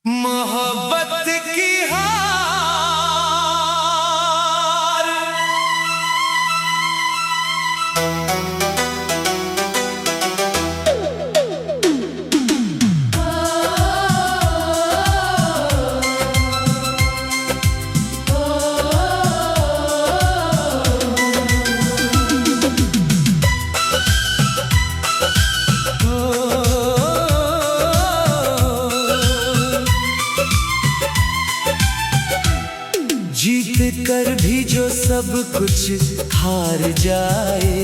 मोहब्बत की हार। जीत कर भी जो सब कुछ हार जाए,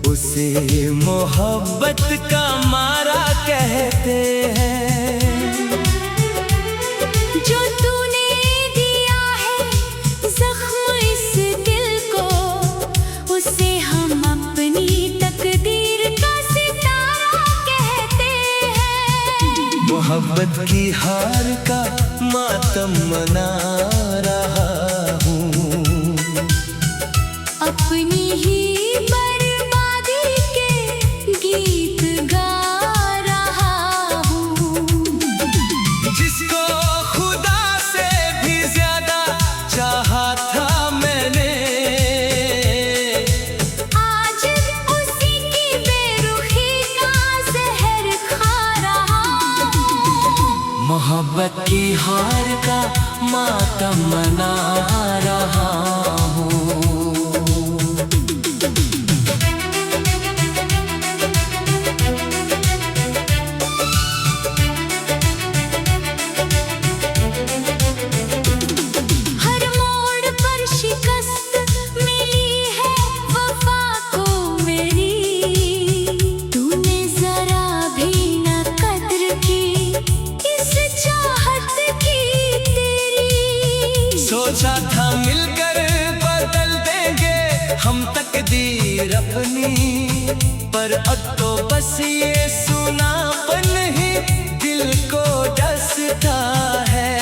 उसे मोहब्बत का मारा कहते हैं। जो तूने दिया है जख्म इस दिल को, उसे हम अपनी तकदीर का सितारा कहते हैं। मोहब्बत की हार का मातम मना रहा हूँ, अपनी ही बर्बादी के गीत गा रहा हूँ। जिसको खुदा से भी ज्यादा चाहा था मैंने, आज उसी की बेरुखी का जहर खा रहा हूँ। मोहब्बत की हार का मातम मना रहा हूँ। हर मोड़ पर शिकस्त मिली है वफा को मेरी, तूने जरा भी न कद्र की इस चाहत की तेरी। सोचा था मिलकर बदल देंगे हम तकदीर अपनी, पर अब तो बस ये सुनापन ही दिल को डसता है।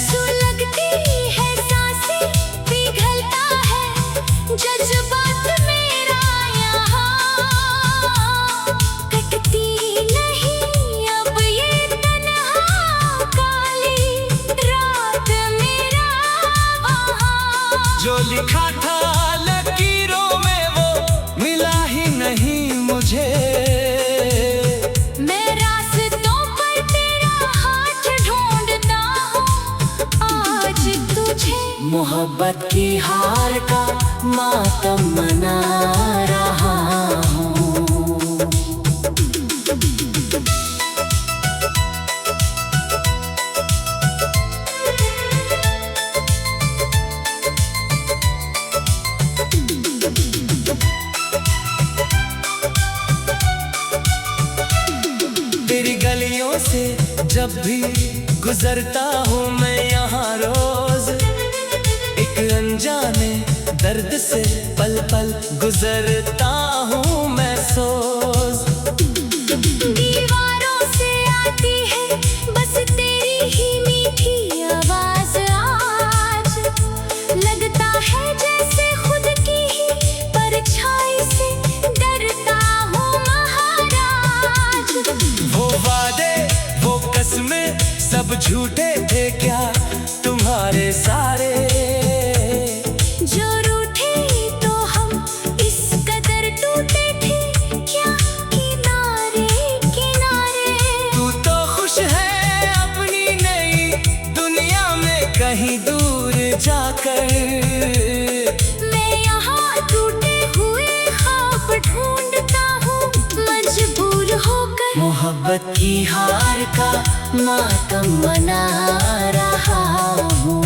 सुलगती है सांसें, पिघलता है जज्बात मेरा यहाँ, कटती नहीं अब ये तन्हा काली रात मेरा वहाँ। जो लिखा था लकीरों में वो मिला ही नहीं मुझे, मैं रास्तों पर तेरा हाथ ढूंढता हूँ आज तुझे। मोहब्बत की हार का मातम मना रहा हूँ। तेरी गलियों से जब भी गुजरता हूँ मैं यहाँ रोज, एक अनजाने दर्द से पल पल गुजरता हूँ मैं सोच। दीवारों से आती है बस तेरी ही मीठी आवाज, आज लगता है जैसे खुद की ही परछाई से डरता हूँ महाराज। वो वादे वो कसमें सब झूठे थे क्या तुम्हारे सारे, जो रूठे तो हम इस कदर टूटे थे क्या किनारे किनारे। तू तो खुश है अपनी नई दुनिया में कहीं दूर जाकर, मैं यहाँ टूटे हुए ख्वाब ढूंढता हूँ मजबूर होकर। मोहब्बत की हार का मातम मना रहा हूँ।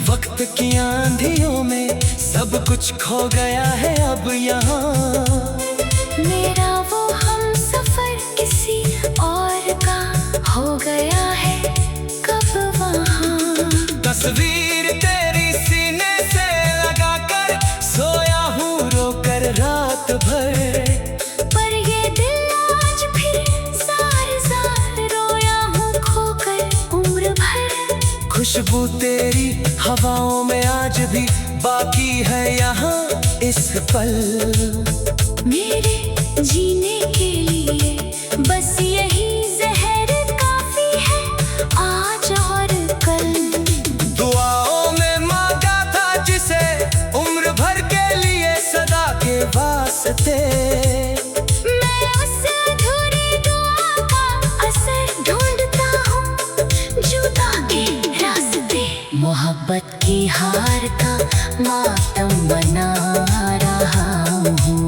वक्त की आंधियों में सब कुछ खो गया है अब यहाँ, मेरा वो हम सफर किसी और का हो गया है कब वहाँ। तस्वीर तेरी सीने से लगाकर सोया हूँ रोकर रात भर, पर ये दिल आज फिर जार जार रोया हूँ खोकर उम्र भर। खुश खुशबू तेरी हवाओं में आज भी बाकी है यहाँ इस पल। मेरे जीने के लिए बस यही जहर काफी है, आज और कल। दुआओं में मांगा था जिसे उम्र भर के लिए सदा के वास्ते। मैं उस अधूरी दुआ का असर ढूंढता हूँ, जुदा के रास्ते। मोहब्बत की हार का मातम बना रहा हूँ।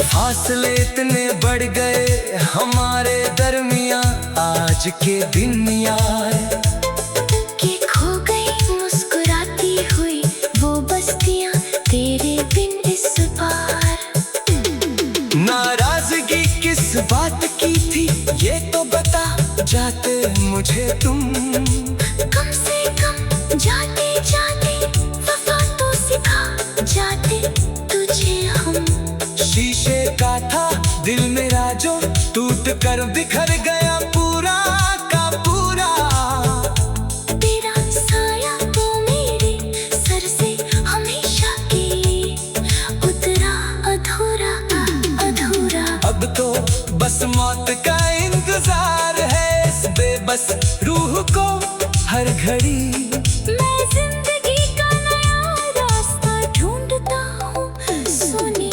फासले इतने बढ़ गए हमारे दरमियां आज के दिन यार, कि खो गई मुस्कुराती हुई वो बस्तियां तेरे बिन इस पार। नाराजगी किस बात की थी ये तो बता जाते मुझे तुम। कम से कम जाते जाते वफा तो सिखा जाते तुझे हम। शीशे का था दिल मेरा जो टूट कर बिखर गया पूरा का पूरा। तेरा साया तो मेरे सर से हमेशा के लिए उतरा अधूरा अधूरा। अब तो बस मौत का इंतजार है इस बेबस रूह को हर घड़ी। मैं जिंदगी का नया रास्ता ढूंढता हूँ, सुनी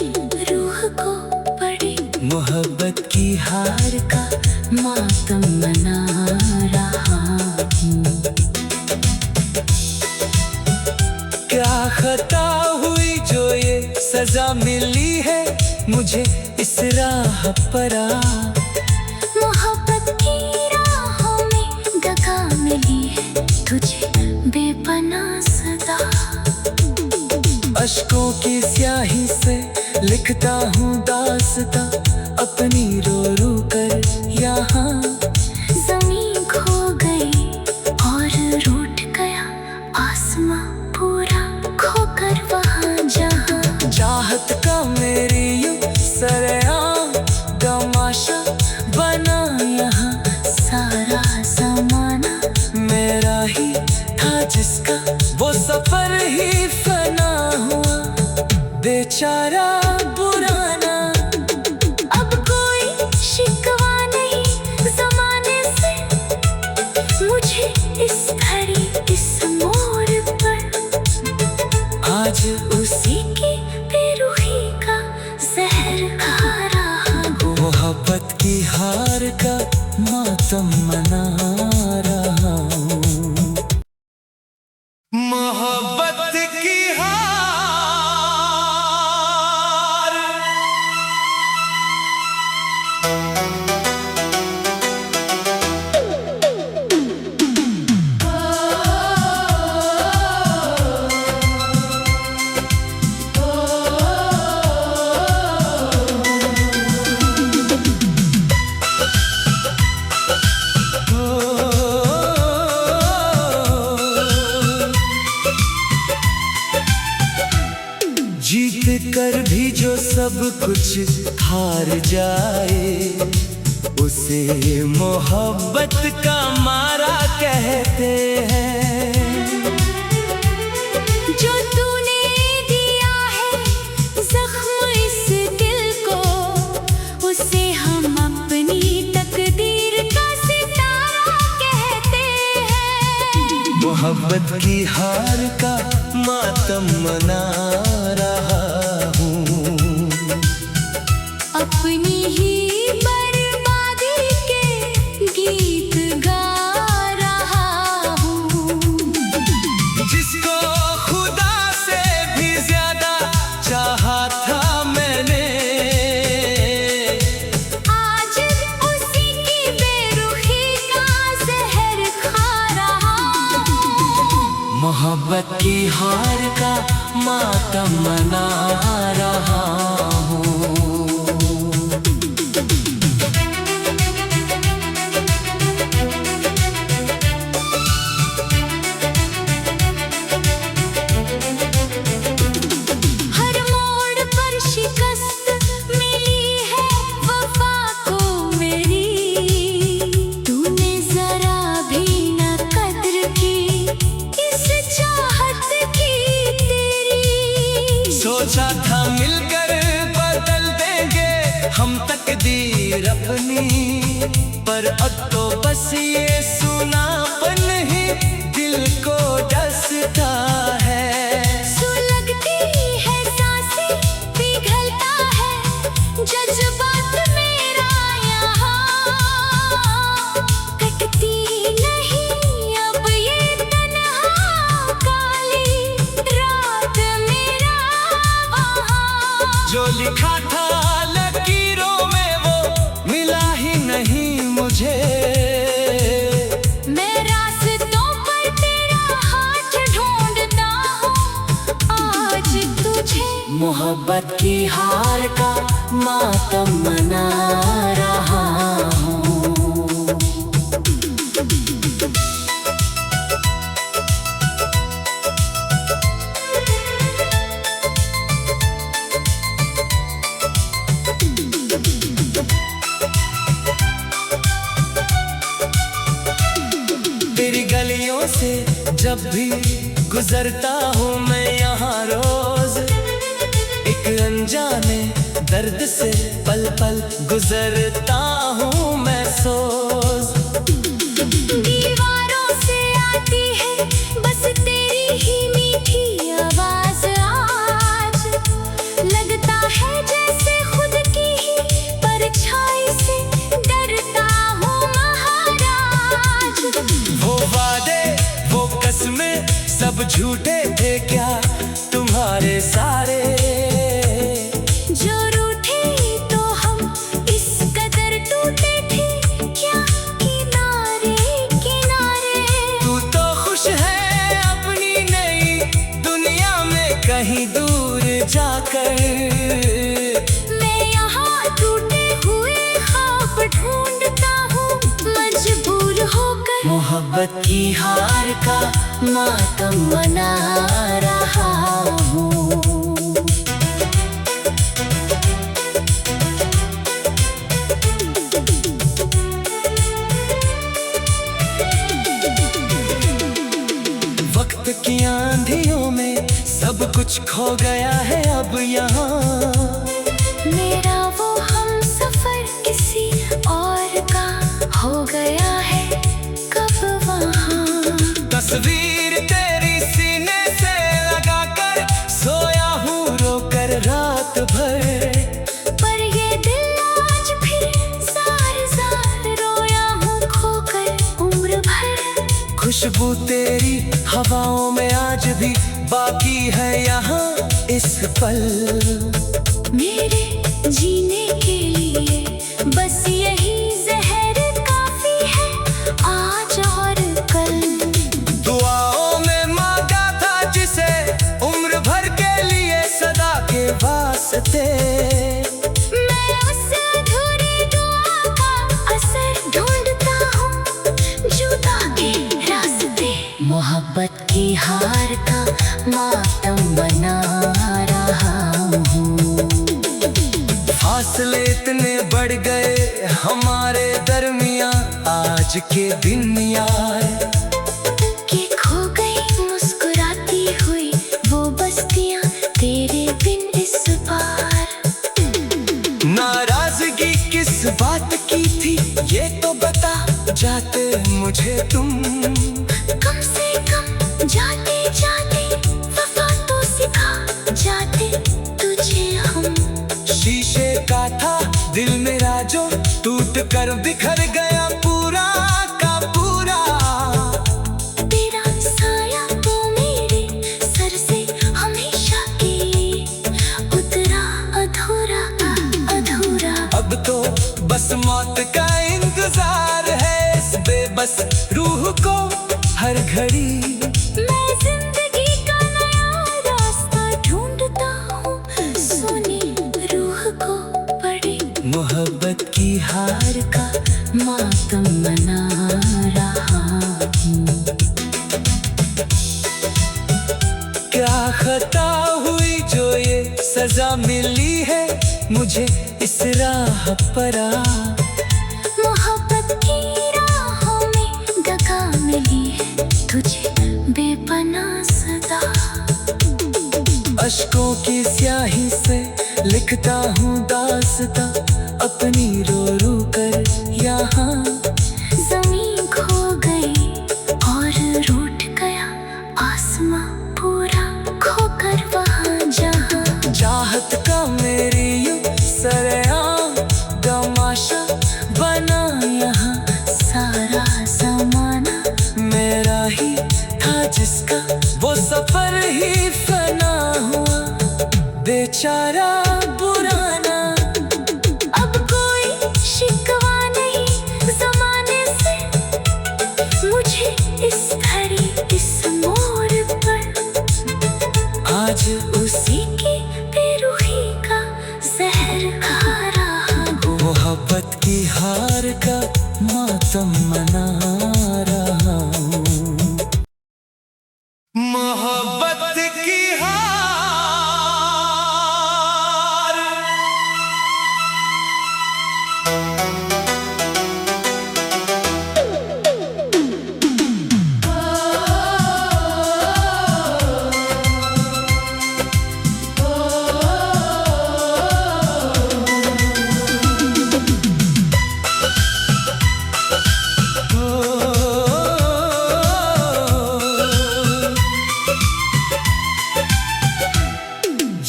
रूह को पड़ी। मोहब्बत की हार का मातम मना रहा हूँ। क्या खता हुई जो ये सजा मिली है मुझे इस राह पर आ। मोहब्बत की राहों में दगा मिली है तुझे बेपनाह सदा। अश्कों की स्याही से लिखता हूँ दास्तां अपनी रो रो कर यहाँ। ज़मीं खो गई और रूठ गया आसमां पूरा, खोकर वहाँ जहाँ। चाहत का मेरी यूं सरेआम तमाशा बना यहाँ सारा ज़माना मेरा ही था जिसका वो सफर ही फना हुआ बेचारा पुराना। अब कोई शिकवा नहीं ज़माने से मुझे इस घड़ी इस मोड़ पर। आज उसी की बेरुखी का जहर खा रहा हूँ। मोहब्बत की हार का मातम मना रहा हूँ। मोहब्बत की हार। जीत कर भी जो सब कुछ हार जाए उसे मोहब्बत का मारा कहते हैं। जो तूने दिया है जख्म इस दिल को, उसे हम अपनी तकदीर का सितारा कहते हैं। मोहब्बत की हार का मातम मना रहा हूँ। अपनी ही बर्बादी के गीत गा रहा हूँ। जिसको खुदा से भी ज्यादा चाहा था मैंने, आज उसी की बेरुखी का जहर खा रहा हूँ। मोहब्बत की हार का मातम मना रहा हूँ। हर मोड़ पर शिकस्त मिली है वफा को मेरी, तूने जरा भी न कद्र सोचा था मिलकर बदल देंगे हम तकदीर अपनी, पर अब तो बस ये सुनापन ही दिल को डसता है। सुलगती है सांसें, पिघलता है जज्बात मेरा यहाँ, कटती नहीं अब ये तन्हा काली रात मेरा वहाँ। जो लिखा था लकीरों में वो मिला ही नहीं मुझे, मैं रास्तों पर तेरा हाथ ढूंढता हूँ आज तुझे। मोहब्बत की हार का मातम मना रहा हूँ। तेरी गलियों से जब भी गुजरता हूँ मैं यहाँ रोज, एक अनजाने दर्द से पल पल गुजरता हूँ मैं सोच। दीवारों से आती है बस तेरी ही मीठी आवाज आज, लगता है जैसे खुद की ही परछाई से डरता हूँ महाराज। वो वादे वो कसमें सब झूठे थे क्या तुम्हारे सारे, जो रूठे तो हम इस कदर टूटे थे क्या किनारे किनारे। तू तो खुश है अपनी नई दुनिया में कहीं दूर जाकर, मैं यहाँ टूटे हुए ख्वाब ढूंढता हूँ मजबूर होकर। मोहब्बत की हार का मातम मना रहा हूँ। वक्त की आंधियों में सब कुछ खो गया है अब यहाँ, मेरा वो हम सफर किसी और का हो गया है कब वहाँ। तस्वीर तेरी सीने से लगाकर सोया हूँ रोकर रात भर, पर ये दिल आज फिर जार जार रोया हूँ खोकर उम्र भर। खुशबू तेरी हवाओं में आज भी बाकी है यहाँ इस पल, मेरे जीने के लिए बस यही जहर काफी है आज और कल। दुआओं में मांगा था जिसे उम्र भर के लिए सदा के वास्ते, मैं उस अधूरी दुआ का असर ढूंढता हूँ जुदा के रास्ते। मोहब्बत की हार का मातम बना रहा हूँ। फासले इतने बढ़ गए हमारे दरमियाँ आज के दिन यार, कि खो गई मुस्कुराती हुई वो बस्तियाँ तेरे बिन इस बार। नाराजगी किस बात की थी ये तो बता जाते मुझे तुम, कम से कम जाते जाते वफा तो सिखा जाते तुझे हम। शीशे का था दिल मेरा जो टूट कर बिखर गया पूरा का पूरा, तेरा साया तो मेरे सर से हमेशा के लिए उतरा अधूरा अधूरा। अब तो बस मौत का इंतजार है इस बेबस रूह को हर घड़ी। मैं जिंदगी का नया रास्ता ढूंढता हूँ सोनी रूह को पड़ी। मोहब्बत की हार का मातम मना रहा हूँ। क्या खता हुई जो ये सजा मिली है मुझे इस राह पर आ। मोहब्बत की राहों में दगा मिली है तुझे बेपनाह सदा। अश्कों की स्याही से लिखता हूँ दास्तां अपनी रो रो कर यहाँ। ज़मीं खो गई और रूठ गया आसमां पूरा खोकर वहाँ जहाँ। चाहत का मेरी यूं सरेआम तमाशा बना यहाँ। सारा ज़माना मेरा ही था जिसका वो सफर ही फना हुआ, बेचारा बुराना। अब कोई शिकवा नहीं ज़माने से मुझे इस घड़ी इस मोड़ पर। आज उसी की बेरुखी का जहर खा रहा हूँ। मोहब्बत की हार का मातम मना रहा हूँ। मोहब्बत की हार।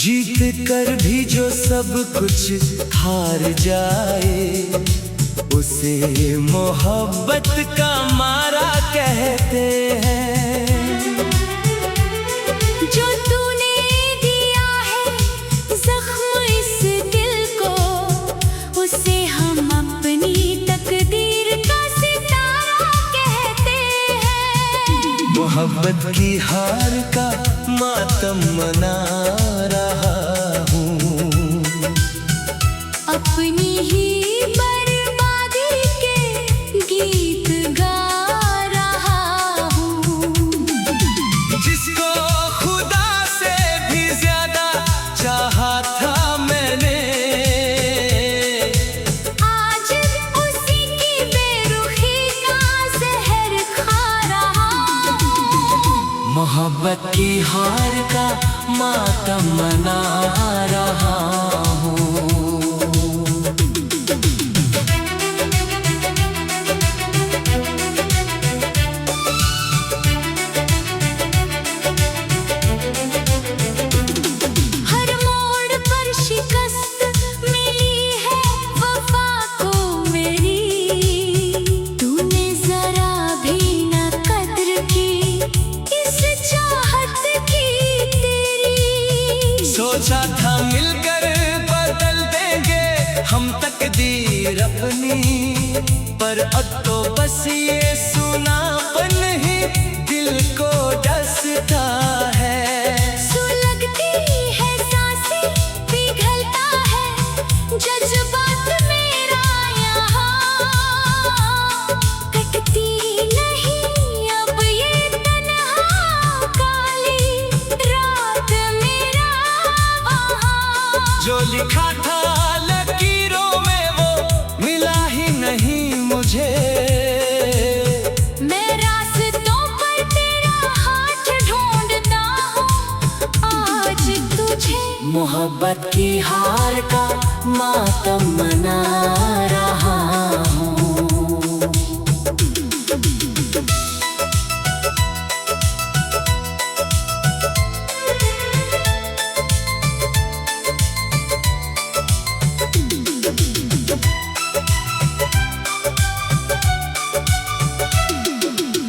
जीत कर भी जो सब कुछ हार जाए उसे मोहब्बत का मारा कहते हैं। जो तूने दिया है जख्म इस दिल को उसे हम अपनी तकदीर का सितारा कहते हैं। मोहब्बत की हार का मातम मना रहा हूँ। अपनी ही बर्बादी के गीत गा रहा हूँ। जिसको खुदा से भी ज्यादा चाहा था मैंने, आज उसी की बेरुखी का जहर खा रहा हूँ। मोहब्बत की हार का मातम मना रहा हूँ। हर मोड़ पर शिकस्त मिली है वफा को मेरी। तूने जरा भी न कद्र की इस चाहत की तेरी। सोचा था मिलकर बदल देंगे हम तकदीर अपनी, पर अब तो बस ये सुनापन ही दिल को डसता है। सुलगती है सांसें पिघलता है जज्बात मेरा यहाँ। कटती नहीं अब ये तन्हा काली रात मेरा वहाँ। जो लिखा था लकीरों में वो मिला ही नहीं मुझे। मैं रास्तों पर तेरा हाथ ढूंढता हूँ आज तुझे। मोहब्बत की हार का मातम मना रहा हूँ।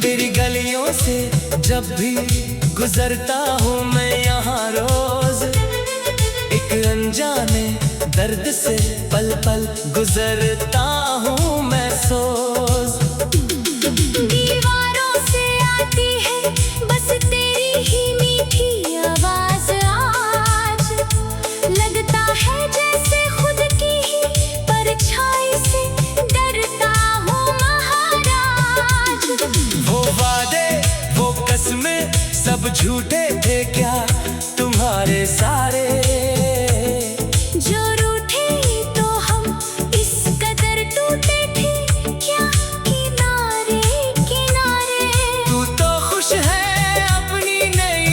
तेरी गलियों से जब भी गुजरता हूँ मैं यहाँ रोज, एक अनजाने दर्द से पल पल गुजरता हूँ मैं सोच। दीवारों से आती है बस तेरी ही मीठी आवाज आज। लगता है जैसे खुद की ही परछाई से डरता हूँ महाराज। वो वादे वो कसमें सब झूठे थे क्या तुम्हारे सारे। जो रूठे तो हम इस कदर टूटे थे क्या किनारे किनारे। तू तो खुश है अपनी नई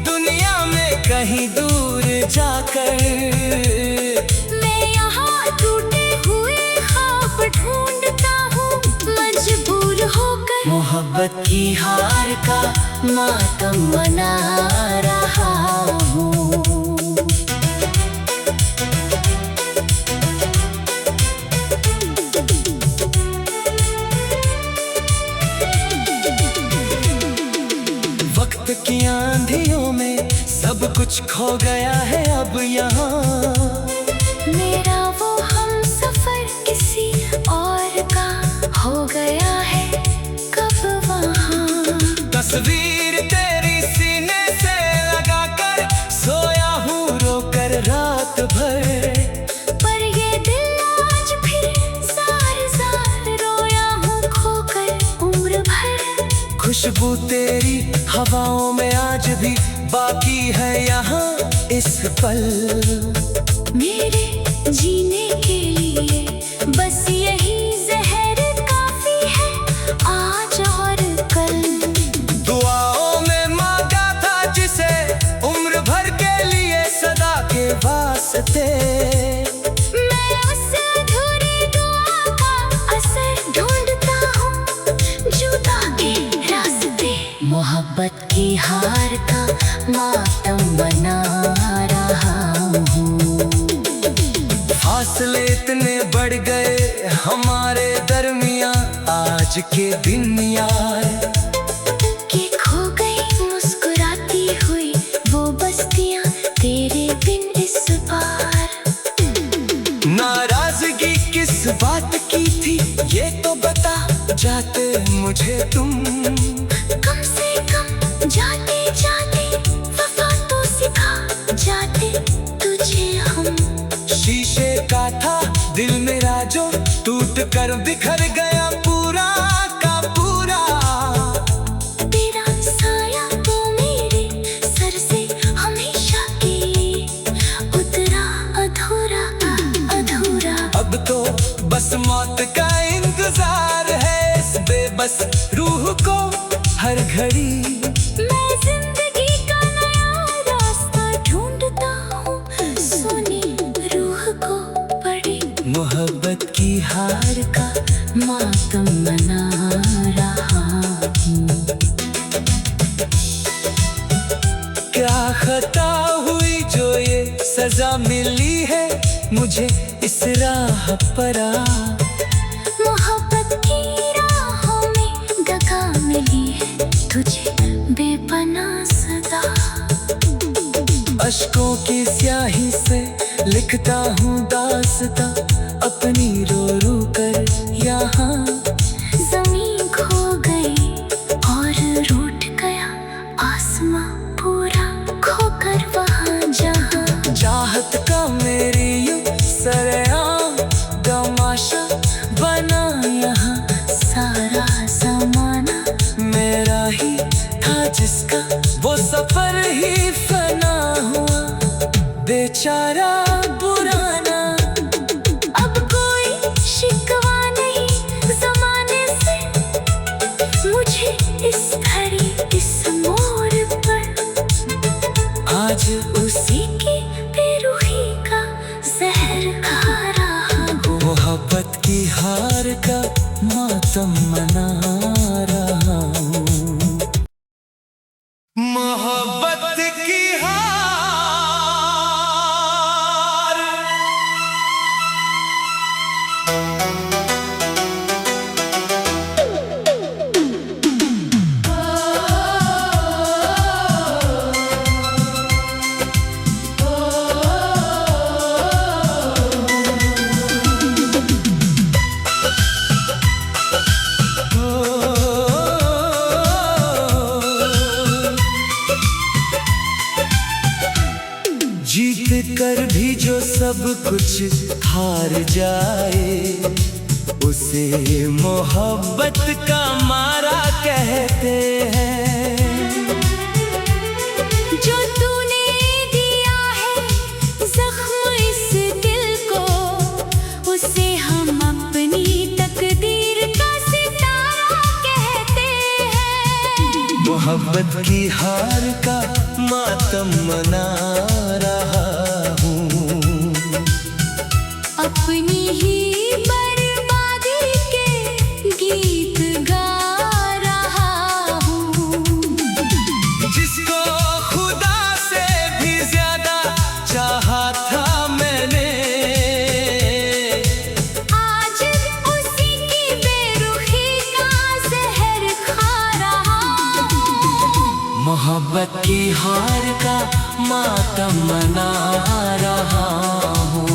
दुनिया में कहीं दूर। जाकर। मैं यहाँ टूटे हुए ख्वाब ढूंढता हूँ मजबूर होकर। मोहब्बत की हार का मातम मना रहा हूँ। वक्त की आंधियों में सब कुछ खो गया है अब यहाँ। मेरा वो हम सफर किसी और का हो गया है कब वहाँ। तस्वीर तेरी सीने से लगाकर सोया हूँ रोकर रात भर। पर ये दिल आज फिर जार रोया हूँ खोकर उम्र भर। खुशबू तेरी हवाओं में आज भी बाकी है यहाँ इस पल। मेरे जीने के लिए बस यही जहर काफी है आज और कल। दुआओं में मांगा था जिसे उम्र भर के लिए सदा के वास्ते। मैं उस अधूरी दुआ का असर ढूंढता हूँ जुदा के रास्ते। मोहब्बत की हार का मातम मना रहा हूँ। फासले इतने बढ़ गए हमारे दरमियाँ आज के दिन यार। कि खो गई मुस्कुराती हुई वो बस्तियाँ तेरे बिन इस बार। नाराजगी किस बात की थी ये तो बता जाते मुझे तुम। कम से कम जाते जाते वफा तो सिखा जाते तुझे हम। शीशे का था दिल मेरा जो टूट कर बिखर गया पूरा का पूरा। तेरा साया तो मेरे सर से हमेशा के लिए उतरा अधूरा अधूरा। अब तो बस मौत का इंतजार है इस बेबस रूह को हर घड़ी। मैं जिंदगी का नया रास्ता ढूंढता हूँ सोनी रूह को बड़ी। मोहब्बत की हार का मातम मना रहा हूँ। क्या खता हुई जो ये सजा मिली है मुझे इस राह पर आ। मोहब्बत की राहों में दगा मिली है तुझे बेपनाह सदा। अश्कों की स्याही से लिखता हूँ दास्तां अपनी रो रो कर यहाँ। ज़मीं खो गई और रूठ गया आसमां पूरा खोकर वहाँ जहाँ। चाहत का मेरी यूं सरेआम तमाशा बना यहाँ सारा ज़माना मेरा ही था जिसका वो सफर ही फना हुआ बेचारा पुराना। अब कोई शिकवा नहीं ज़माने से मुझे इस घड़ी इस मोड़ पर। आज उसी की बेरुखी का जहर खा रहा हूँ। मोहब्बत की हार का मातम मना रहा हूँ। मोहब्बत की हार। जीत कर भी जो सब कुछ हार जाए उसे मोहब्बत का मारा कहते हैं। जो तूने दिया है जख्म इस दिल को उसे हम अपनी तकदीर का सितारा कहते हैं। मोहब्बत की हार का मातम मना रहा जिसको खुदा से भी ज्यादा चाहा था मैंने, आज उसी की बेरुखी का जहर खा रहा हूँ। मोहब्बत की हार का मातम मना रहा हूँ।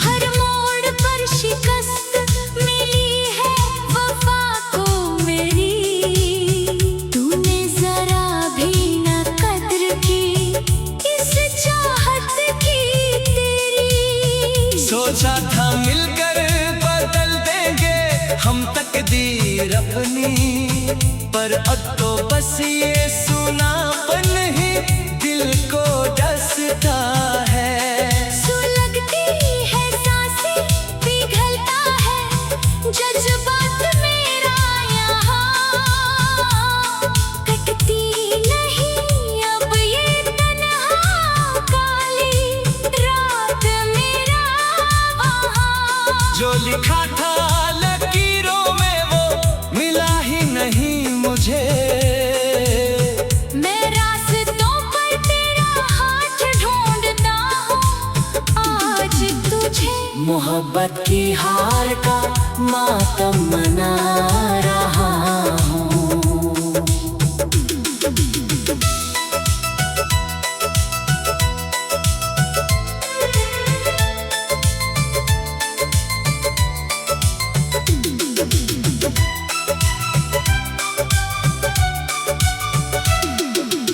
हर मोड़ पर शिकस्त मिली है वफा को मेरी, तूने जरा भी न कद्र की इस चाहत की तेरी। सोचा था मिलकर बदल देंगे हम तकदीर अपनी, पर अब तो बस ये सुनापन ही दिल को डसता है। सुलगती है सांसें, पिघलता है जज्बात मेरा यहाँ, कटती नहीं अब ये तन्हा काली रात मेरा वहाँ। जो लिखा था लकीरों में वो मिला ही नहीं मुझे, मैं रास्तों पर तेरा हाथ ढूंढता हूँ आज तुझे। मोहब्बत की हार का मातम मना रहा हूँ।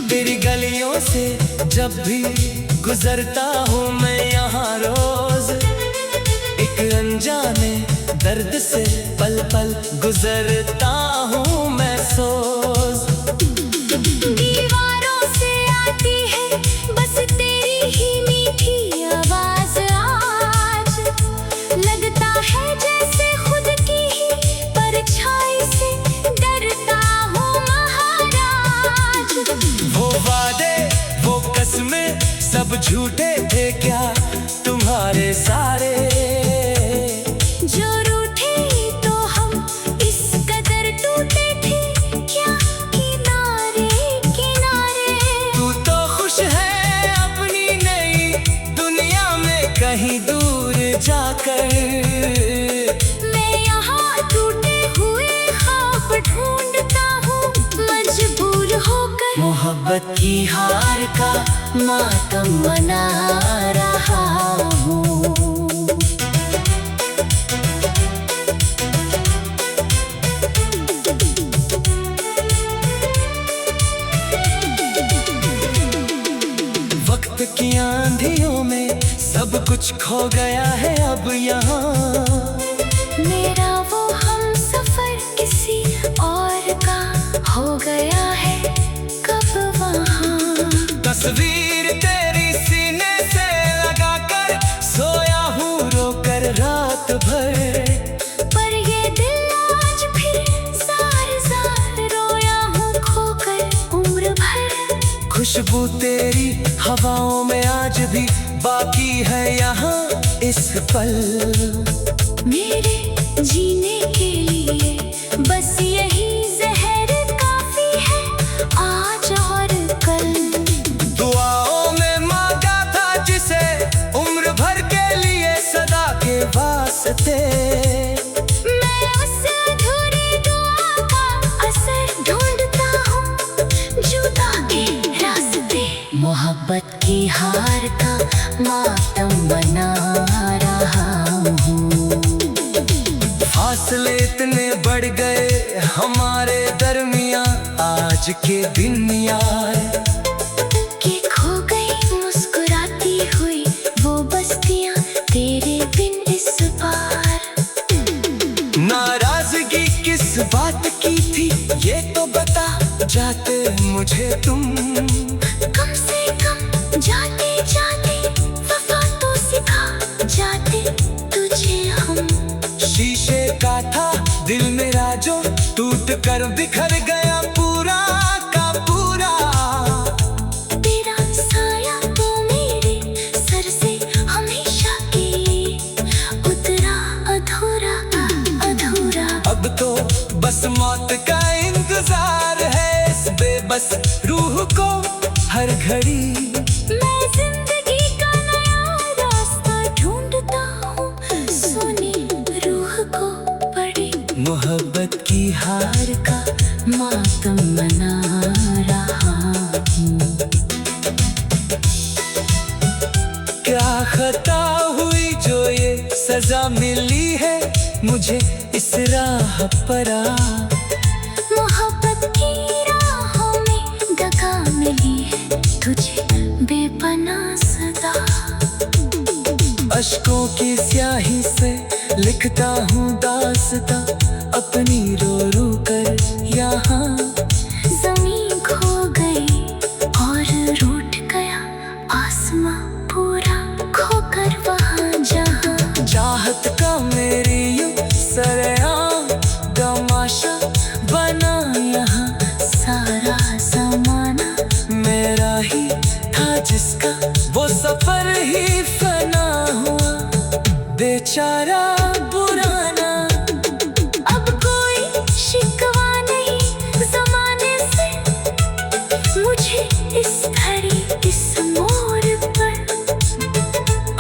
तेरी गलियों से जब भी गुजरता हूँ मैं यहाँ रोज, एक अनजाने दर्द से पल पल गुजरता हूँ मैं सोच। दीवारों से आती है बस तेरी ही मीठी आवाज आज, लगता है जैसे खुद की ही परछाई से डरता हूँ महाराज। वो वादे वो कसमें सब झूठे थे क्या तुम्हारे सारे, जो रूठे तो हम इस कदर टूटे थे क्या किनारे किनारे। तू तो खुश है अपनी नई दुनिया में कहीं दूर जाकर, मैं यहाँ टूटे हुए ख्वाब ढूंढता हूँ मजबूर होकर। मोहब्बत की हार का मातम मना रहा हूँ। वक्त की आंधियों में सब कुछ खो गया है अब यहाँ, मेरा वो हम सफर किसी और का हो गया है कब वहाँ। तस्वीर तेरी सीने से लगा कर सोया हूँ रोकर रात भर, पर ये दिल आज फिर जार जार रोया हूँ खोकर उम्र भर। खुशबू तेरी हवाओं में आज भी बाकी है यहाँ इस पल, मेरे जीने के लिए बस यही जहर काफी है आज और कल। दुआओं में मांगा था जिसे उम्र भर के लिए सदा के वास्ते, मैं उस अधूरी दुआ का असर ढूंढता हूँ जुदा के रास्ते। मोहब्बत की हार का मातम बना रहा हूँ। फासले इतने बढ़ गए हमारे दरमियाँ आज के दिन यार, कि खो गई मुस्कुराती हुई वो बस्तियाँ तेरे बिन इस बार। नाराजगी किस बात की थी ये तो बता जाते मुझे तुम, कम से कम जाते जाते वफा तो सिखा जाते तुझे हम। शीशे का था दिल मेरा जो टूट कर बिखर गया पूरा का पूरा, तेरा साया तो मेरे घड़ी मैं जिंदगी का नया रास्ता ढूंढता हूँ, सुनी रूह को बड़ी मोहब्बत की हार का मातम मना रहा हूँ। क्या खता हुई जो ये सजा मिली है मुझे इस राह पर आ। मोहब्बत की राहों में दगा मिली है तुझे बेपनाह सदा। अश्कों की स्याही से लिखता हूँ दास्तां अपनी रो रो कर यहाँ। ज़मीं खो गई और रूठ गया आसमां पूरा, खोकर वहाँ जहाँ चाहत का मेरी यूं सरेआम तमाशा बना यहाँ। सारा ज़माना मेरा ही था जिसका वो सफर ही फना हुआ, बेचारा बुराना। अब कोई शिकवा नहीं ज़माने से मुझे इस घड़ी इस मोड़ पर।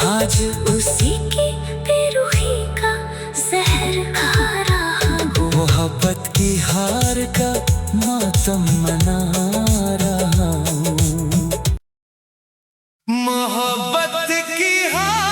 आज उसी की बेरुखी का जहर खा रहा हूँ। मोहब्बत की हार का मातम मना रहा हूँ। मोहब्बत की हार।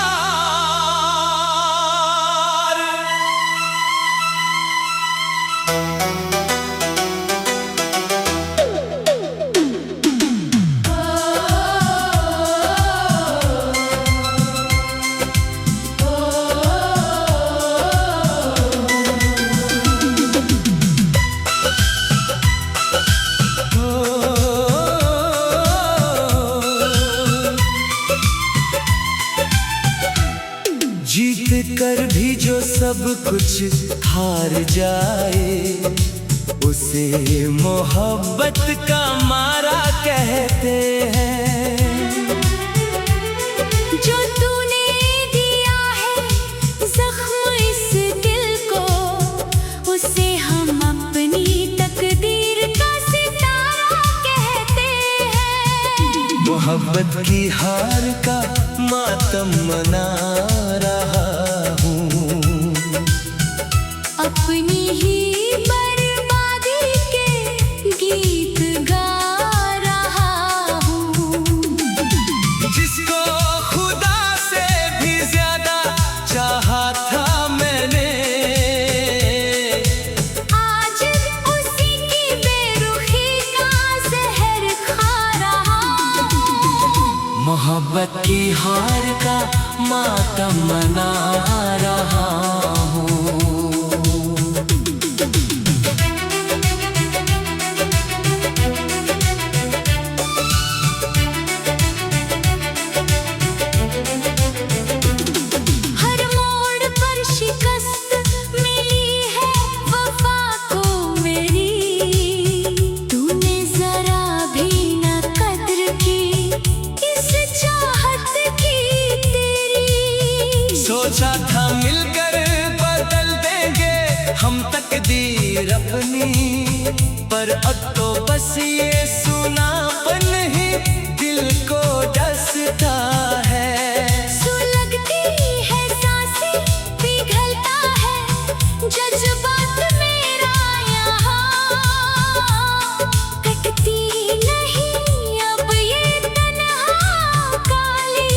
जीत कर भी जो सब कुछ हार जाए उसे मोहब्बत का मारा कहते हैं। जो तूने दिया है जख्म इस दिल को, उसे हम अपनी तकदीर का सितारा कहते हैं। मोहब्बत की हार का मातम मना रहा हूँ। अपनी ही बर्बादी के गीत गा रहा हूँ। जिसको खुदा से भी ज्यादा चाहा था मैंने, आज उसी की बेरुखी का जहर खा रहा हूँ। मोहब्बत की हार का मातम मना रहा हूँ। हर मोड़ पर शिकस्त मिली है वफा को मेरी, तूने जरा भी न कद्र की इस चाहत की तेरी। सोचा था मिलकर बदल देंगे हम तकदीर अपनी, पर अब तो बस ये सुनापन ही दिल को डसता है। सुलगती है सांसें, पिघलता है जज्बात मेरा यहाँ, कटती नहीं अब ये तन्हा काली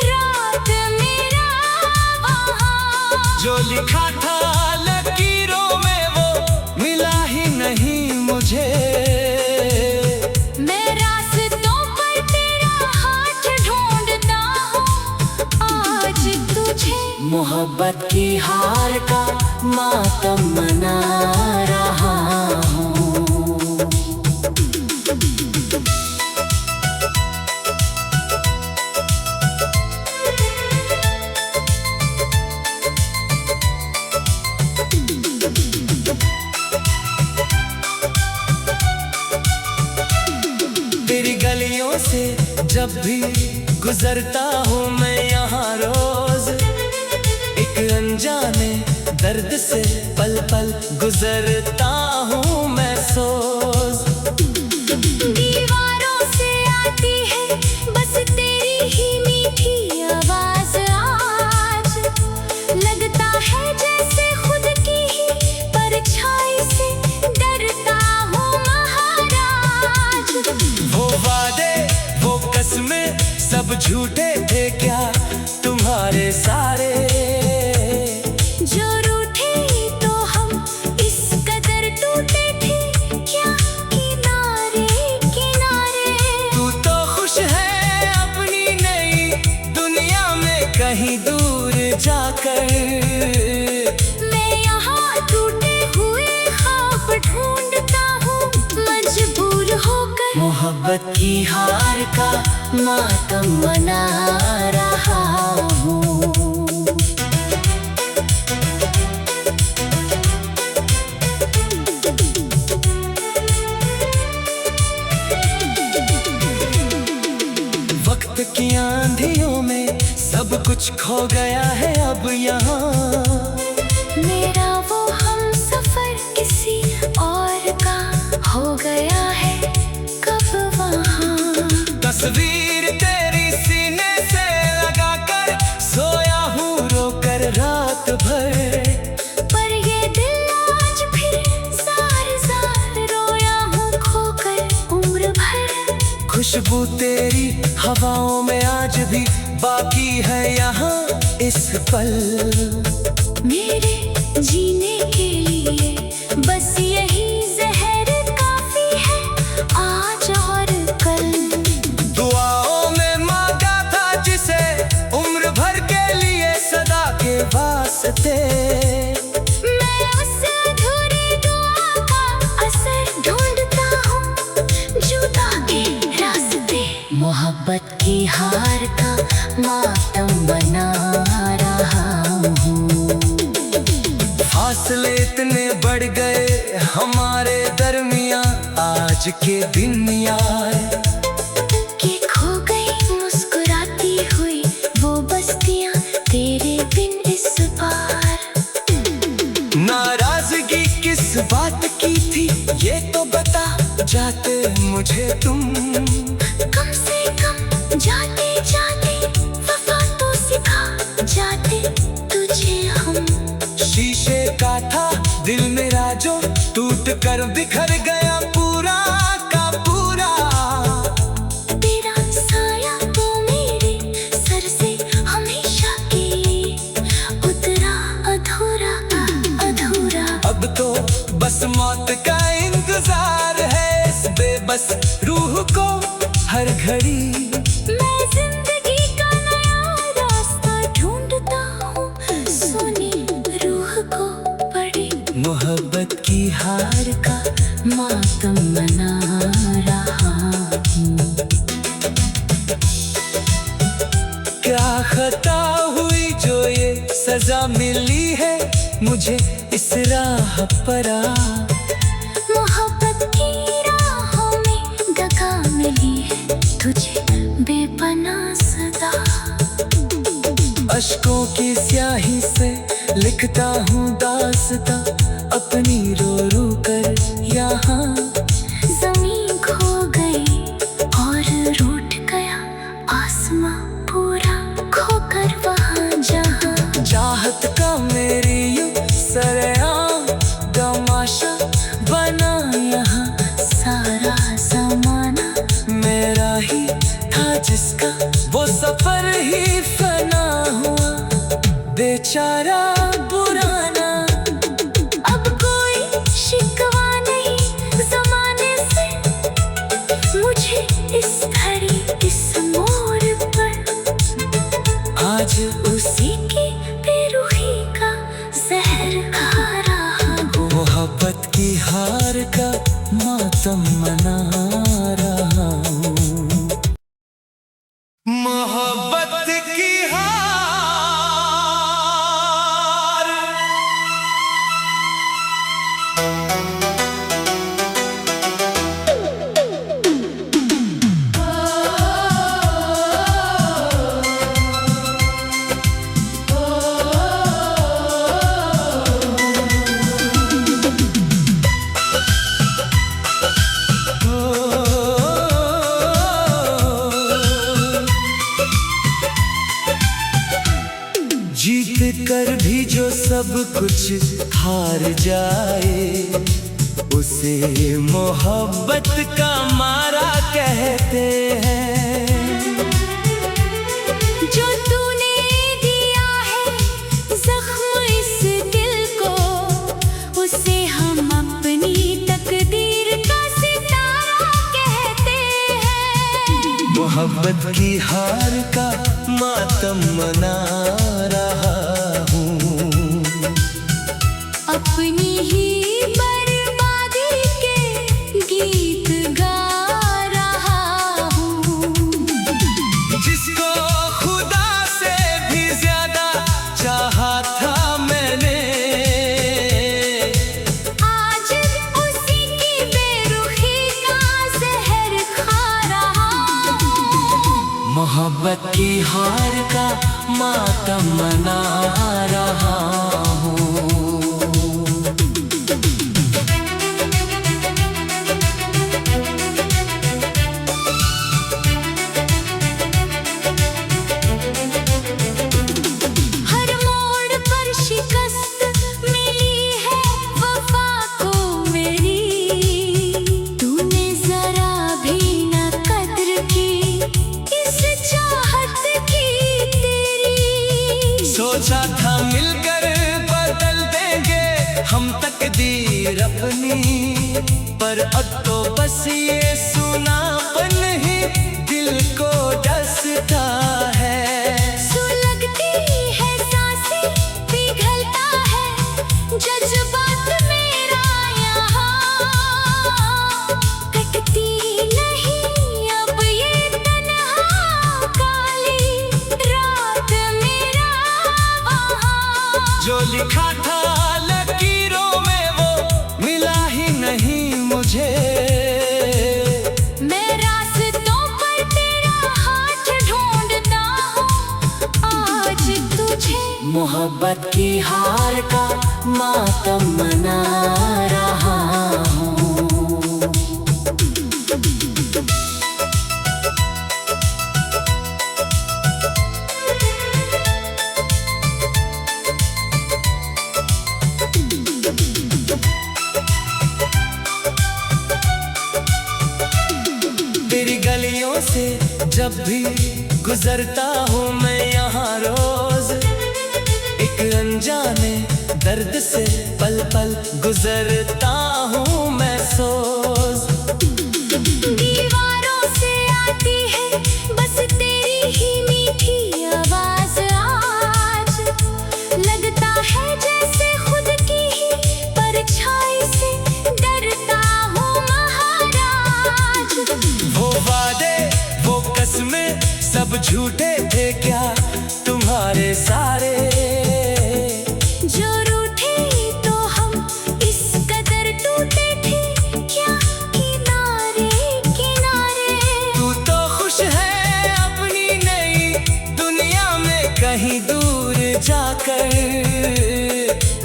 रात मेरा वहाँ। जो लिखा था लकीरों में वो मिला ही नहीं मुझे। मैं रास्तों पर तेरा हाथ ढूंढता हूँ आज तुझे। मोहब्बत की हार का मातम मना रहा हूँ। तेरी गलियों से जब भी गुजरता हूँ मैं यहाँ रोज, एक अनजाने दर्द से पल पल गुजरता हूँ मैं सोच। दीवारों से आ गाती है बस तेरी ही मीठी आवाज। आज लगता है जैसे खुद की ही परछाई से डरता हूँ महाराज। वो वादे वो कसमें सब झूठे थे क्या तुम्हारे सारे? जो रूठे तो हम इस कदर टूटे थे क्या किनारे किनारे। तू तो खुश है अपनी नई दुनिया में कहीं दूर जाकर। मैं यहाँ टूटे हुए ख्वाब ढूंढता हूँ मजबूर होकर। मोहब्बत की हार का मातम मना रहा हूँ। वक्त की आंधियों में सब कुछ खो गया है अब यहाँ। मेरा वो हम सफर किसी और का हो गया है कब वहाँ। तस्वीर तेरी सीने से लगाकर सोया हूँ रोकर रात भर। पर ये दिल आज फिर जार जार रोया हूँ खोकर उम्र भर। खुशबू तेरी हवाओं में आज भी बाकी है यहाँ इस पल। मेरे जीने के लिए बस यही जहर काफी है आज और कल। दुआओं में मांगा था जिसे उम्र भर के लिए सदा के वास्ते। मैं उस अधूरी दुआ का असर ढूंढता हूँ जुदा के रास्ते। मोहब्बत की हार का मातम बना रहा हूँ। फासले इतने बढ़ गए हमारे दरमियाँ आज के दिन यार। कि खो गई मुस्कुराती हुई वो बस्तियाँ तेरे बिन इस बार। नाराजगी किस बात की थी ये तो बता जाते मुझे तुम। कम से कम जाते जाते वफा तो सिखा जाते तुझे हम। शीशे का था दिल मेरा जो टूट कर बिखर गया पूरा का पूरा। तेरा साया तो मेरे सर से हमेशा के उतरा अधूरा अधूरा। अब तो बस मौत का इंतजार है इस बेबस रूह को हर घड़ी। मैं जिंदगी का नया रास्ता ढूंढता हूँ सुनी रूह को पड़ी। मोहब्बत की हार का मातम मना रहा हूँ। क्या खता हुई जो ये सजा मिली है मुझे इस राह पर। मोहब्बत की राहों में दगा मिली है तुझे बेपनाह सदा। अश्कों की स्याही से लिखता हूँ दास्तां अपनी रो रो कर यहाँ। जमीन खो गई और रूठ गया आसमां पूरा खोकर वहाँ जहाँ। चाहत का मेरी यूं सरेआम तमाशा बना यहाँ सारा ज़माना मेरा ही था जिसका वो सफर ही फना हुआ बेचारा पुराना। अब कोई शिकवा नहीं जमाने से मुझे इस घड़ी इस मोड़ पर। आज उसी की बेरुखी का जहर खा रहा हूँ। मोहब्बत की हार का मातम मना रहा हूँ। मोहब्बत की हार। जीत कर भी जो सब कुछ हार जाए उसे मोहब्बत का मारा कहते हैं। जो तूने दिया है जख्म इस दिल को उसे हम अपनी तकदीर का सितारा कहते हैं। मोहब्बत की हार का मातम मना रहा हूँ, अपनी ही बर्बादी के गीत गा रहा हूँ। जिसको खुदा से भी ज्यादा चाहा था मैंने, आज उसी की बेरुखी का जहर खा रहा हूँ। मोहब्बत की हार का मातम मना रहा हूँ। हर मोड़ पर शिकस्त मिली है वफा को मेरी, तूने जरा भी न कद्र की इस चाहत की तेरी। सोचा था मिलकर बदल देंगे हम तकदीर अपनी, पर अब तो बस ये सुनापन ही दिल को डसता है। सुलगती है सांसें पिघलता है जज्बात मेरा यहाँ, कटती नहीं अब ये तन्हा काली रात मेरा वहाँ। जो लिखा था लकीरों में वो मिला ही नहीं मुझे, मैं रास्तों पर तेरा हाथ ढूंढता हूँ आज तुझे। मोहब्बत की हार का मातम मना रहा हूँ। तेरी गलियों से जब भी गुजरता हूँ मैं यहाँ रोज, एक अनजाने दर्द से पल पल गुजरता हूँ मैं सोज। दीवारों से आती है बस तेरी ही मीठी आवाज, आज लगता है जैसे खुद की ही परछाई से डरता हूँ महाराज। वो वादे वो कसमें सब झूठे थे क्या तुम्हारे सारे, जो रूठे तो हम इस कदर टूटे थे क्या किनारे किनारे। तू तो खुश है अपनी नई दुनिया में कहीं दूर जाकर,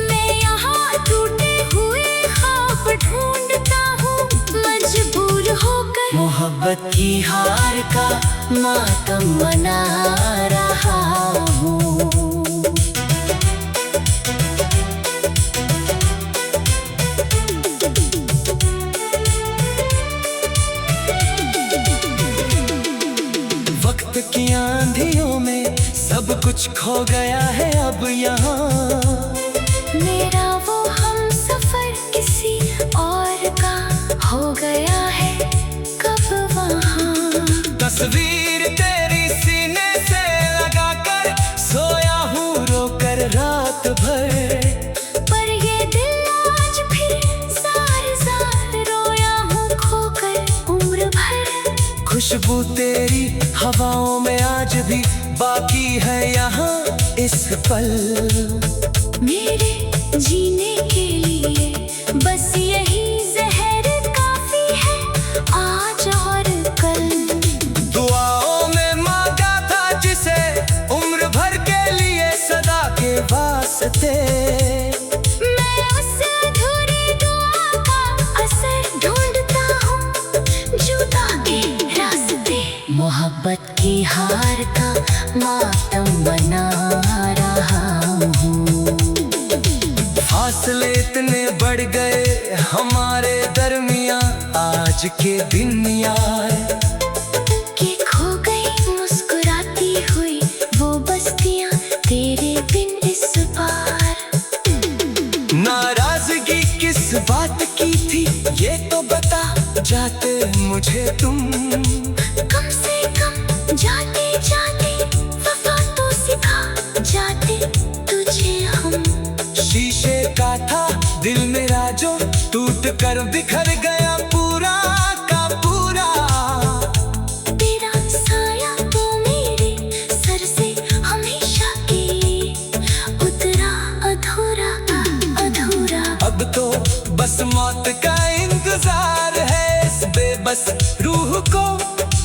मैं यहाँ टूटे हुए ख्वाब ढूंढता हूँ मजबूर होकर। मोहब्बत की हार का मातम मना रहा हूँ। वक्त की आंधियों में सब कुछ खो गया है अब यहाँ, मेरा वो हम सफर किसी और का हो गया है कब वहाँ। तस्वीर तेरी सीने से लगा कर सोया हूँ रोकर रात भर, पर ये दिल आज फिर जार जार रोया हूँ खोकर उम्र भर। खुशबू तेरी हवाओं में आज भी बाकी है यहाँ इस पल। मेरे जीने के लिए बस यही जहर काफी है आज और कल। दुआओं में मांगा था जिसे उम्र भर के लिए सदा के वास्ते, मैं उस अधूरी दुआ का असर ढूंढता हूँ जुदा के रास्ते। मोहब्बत की हार का मातम मना रहा हूँ। फासले इतने बढ़ गए हमारे दरमियां, आज के दिन यार कि खो गई मुस्कुराती हुई वो बस्तियां तेरे बिन इस बार। नाराजगी किस बात की थी ये तो बता जाते मुझे तुम। कम से कम जाते जाते वफा तो सिखा जाते तुझे हम। शीशे का था दिल मेरा जो टूट कर बिखर गया पूरा का पूरा। तेरा साया तो मेरे सर से हमेशा के उतरा अधूरा अधूरा। अब तो बस मौत का इंतजार है इस बेबस रूह को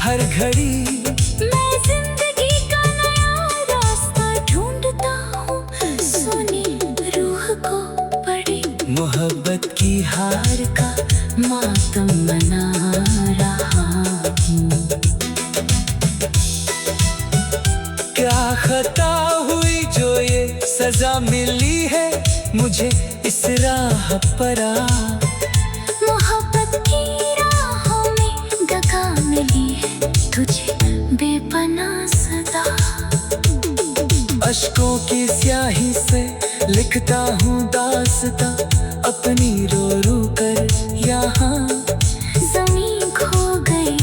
हर घड़ी। मैं जिंदगी का नया रास्ता ढूंढता हूँ, सुनी रूह को पड़ी। मोहब्बत की हार का मातम मना रहा हूँ। क्या खता हुई जो ये सजा मिली है मुझे इस राह पर आ। मोहब्बत की राहों में दगा मिली है तुझे बेपनाह सदा। अश्कों की स्याही से लिखता हूँ दास्तां अपनी रो रो कर यहाँ। ज़मीं खो गई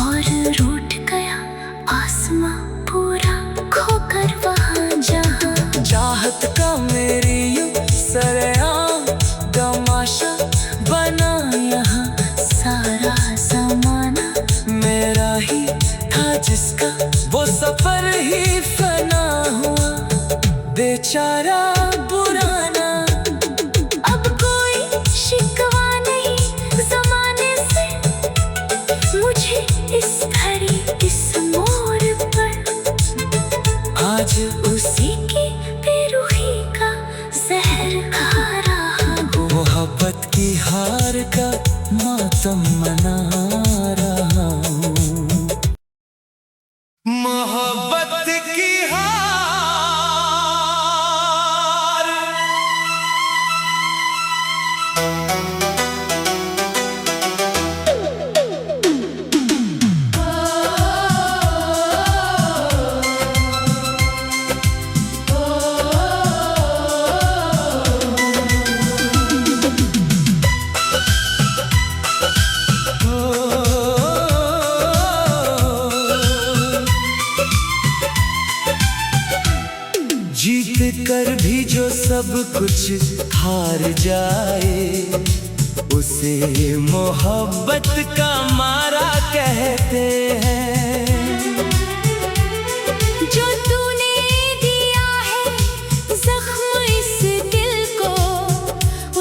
और रूठ गया आसमां पूरा, खोकर वहाँ जहाँ। चाहत का मेरी यूं सरेआम तमाशा बना यहाँ। सारा ज़माना मेरा ही था जिसका वो सफर ही फना हुआ, बेचारा पुराना। अब कोई शिकवा नहीं ज़माने से मुझे इस घड़ी इस मोड़ पर। आज उसी की बेरुखी का जहर खा रहा हूँ। मोहब्बत की हार का मातम मना रहा हूँ। मोहब्बत की हार। जीत कर भी जो सब कुछ हार जाए उसे मोहब्बत का मारा कहते हैं। जो तूने दिया है जख्म इस दिल को,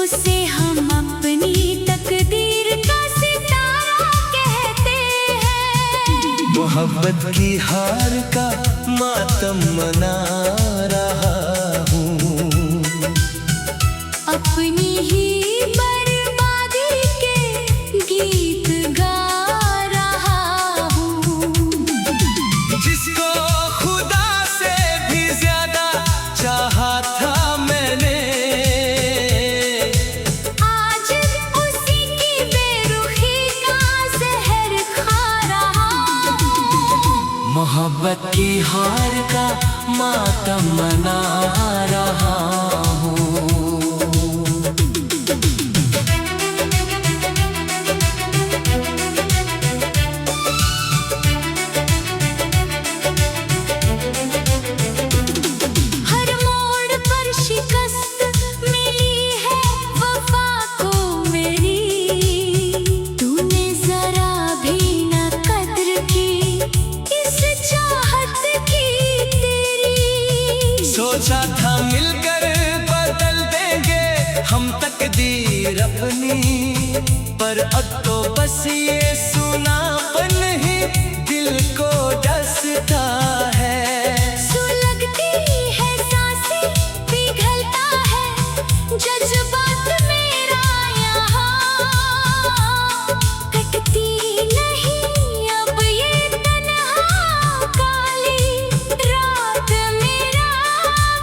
उसे हम अपनी तकदीर का सितारा कहते हैं। मोहब्बत की हार का मातम मना रहा हूँ। अपनी ही बर्बादी के गीत गा रहा हूँ। जिसको खुदा से भी ज्यादा चाहा था मैंने, आज उसी की बेरुखी का जहर खा रहा हूँ। मोहब्बत की हार का मातम मना रहा हूँ। हर मोड़ पर शिकस्त मिली है वफा को मेरी। तूने जरा भी न कद्र की इस चाहत की तेरी। सोचा था मिलकर बदल देंगे हम तकदीर अपनी, पर अब तो बस ये सुनापन ही दिल को डसता है। सुलगती है सांसें पिघलता है जज्बात मेरा यहाँ। कटती नहीं अब ये तन्हा काली रात मेरा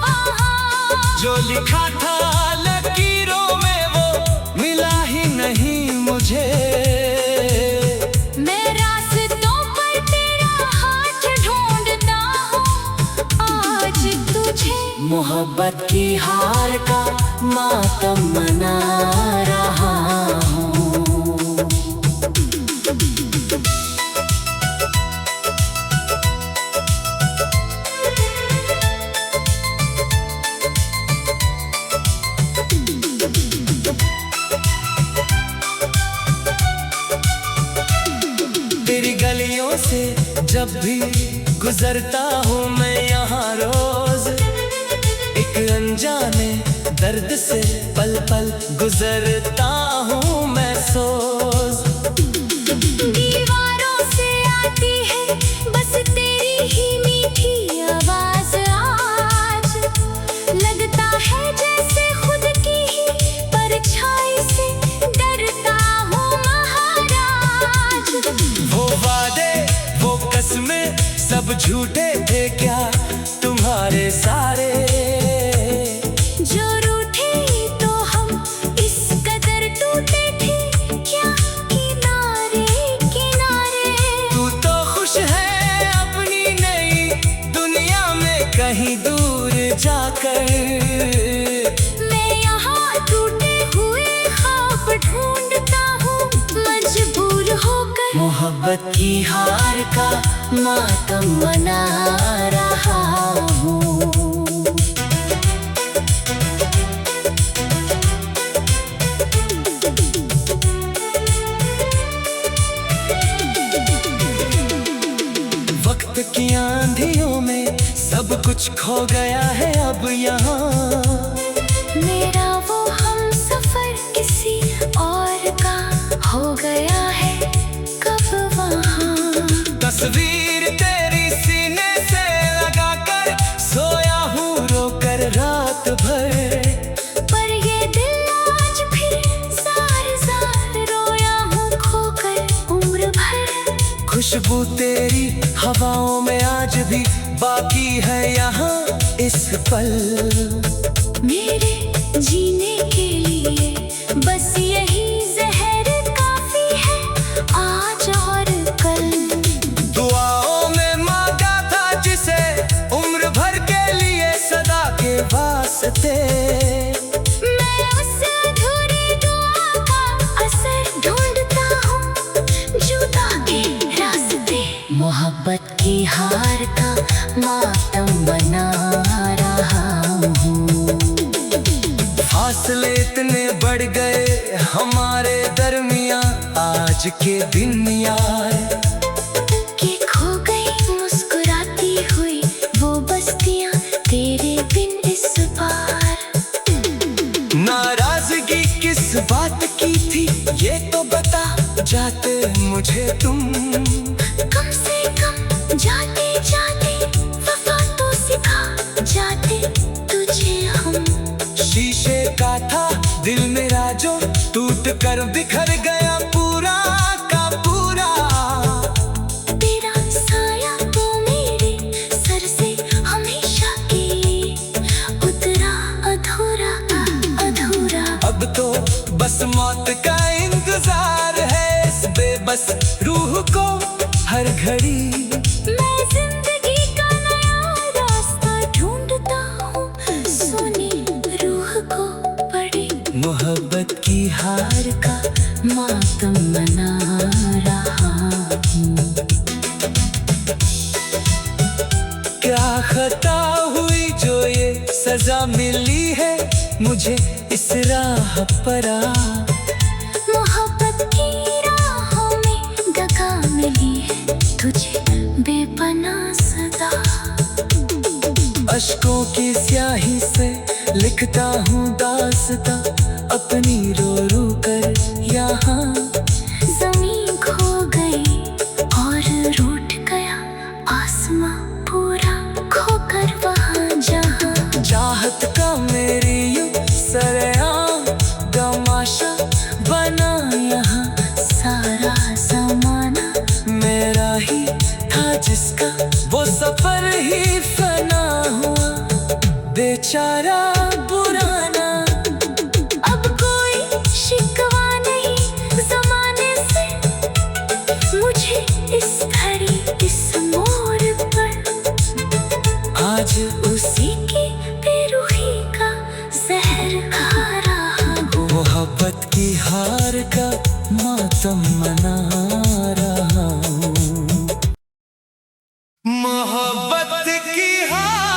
वहाँ। जो लिखा था लकीर मोहब्बत की हार का मातम मना रहा हूँ। तेरी गलियों से जब भी गुजरता हूँ मैं यहाँ रोज, एक अनजाने दर्द से पल पल गुजरता हूँ मैं सोच। दीवारों से आती है बस तेरी ही मीठी आवाज, आज लगता है जैसे खुद की ही परछाई से डरता हूँ महाराज। वो वादे वो कसमें सब झूठे थे क्या तुम्हारे सारे, जो रूठे तो हम इस कदर टूटे थे क्या किनारे किनारे। तू तो खुश है अपनी नई दुनिया में कहीं दूर जाकर, मैं यहाँ टूटे हुए ख्वाब ढूंढता हूँ मजबूर होकर। मोहब्बत की हार का मातम मना रहा हूँ। वक्त की आंधियों में सब कुछ खो गया है अब यहाँ, मेरा वो हम सफर किसी और का हो गया है कब वहाँ। तस्वीर तेरी सीने से लगाकर सोया हूँ रोकर रात भर, पर ये दिल आज फिर जार जार रोया हूँ खोकर उम्र भर। खुशबू तेरी हवाओं में आज भी बाकी है यहाँ इस पल, मेरे जीने के लिए बस यही जहर काफी है आज और कल। दुआओं में मांगा था जिसे उम्र भर के लिए सदा के वास्ते, मैं उस अधूरी दुआ का असर ढूंढता हूँ जुदा के रास्ते। मोहब्बत की हार का मातम मना रहा हूँ। फासले इतने बढ़ गए हमारे दरमियाँ आज के दिन यार, कि खो गई मुस्कुराती हुई वो बस्तियाँ तेरे बिन इस बार। नाराजगी किस बात की थी ये तो बता जाते मुझे तुम, कम से कम जाते जाते वफा तो सिखा जाते तुझे हम। शीशे का था दिल मेरा जो टूट कर बिखर गया पूरा का पूरा, तेरा साया तो मेरे सर से हमेशा के लिए उतरा अधूरा अधूरा। अब तो बस मौत का इंतजार है इस बेबस रूह को हर घड़ी। मैं जिंदगी का नया रास्ता ढूंढता हूँ सुनी रूह को बड़ी। मोहब्बत की हार का मातम मना रहा हूँ। क्या खता हुई जो ये सजा मिली है मुझे इस राह पर आ, मोहब्बत की राहों में दगा मिली है तुझे बेपनाह सदा। अश्कों की स्याही से लिखता हूँ दास्तां अपनी रो रो कर यहाँ। ज़मीन खो गई और रूठ गया आसमां पूरा खोकर वहाँ जहाँ। चाहत का मेरी यूं सरेआम तमाशा बना यहाँ, सारा ज़माना मेरा ही था जिसका वो सफर ही फना हुआ बेचारा पुराना। अब कोई शिकवा नहीं ज़माने से मुझे इस घड़ी इस मोड़ पर। आज उसी की मोहब्बत की हार का मातम मना रहा हूँ। मोहब्बत की हार।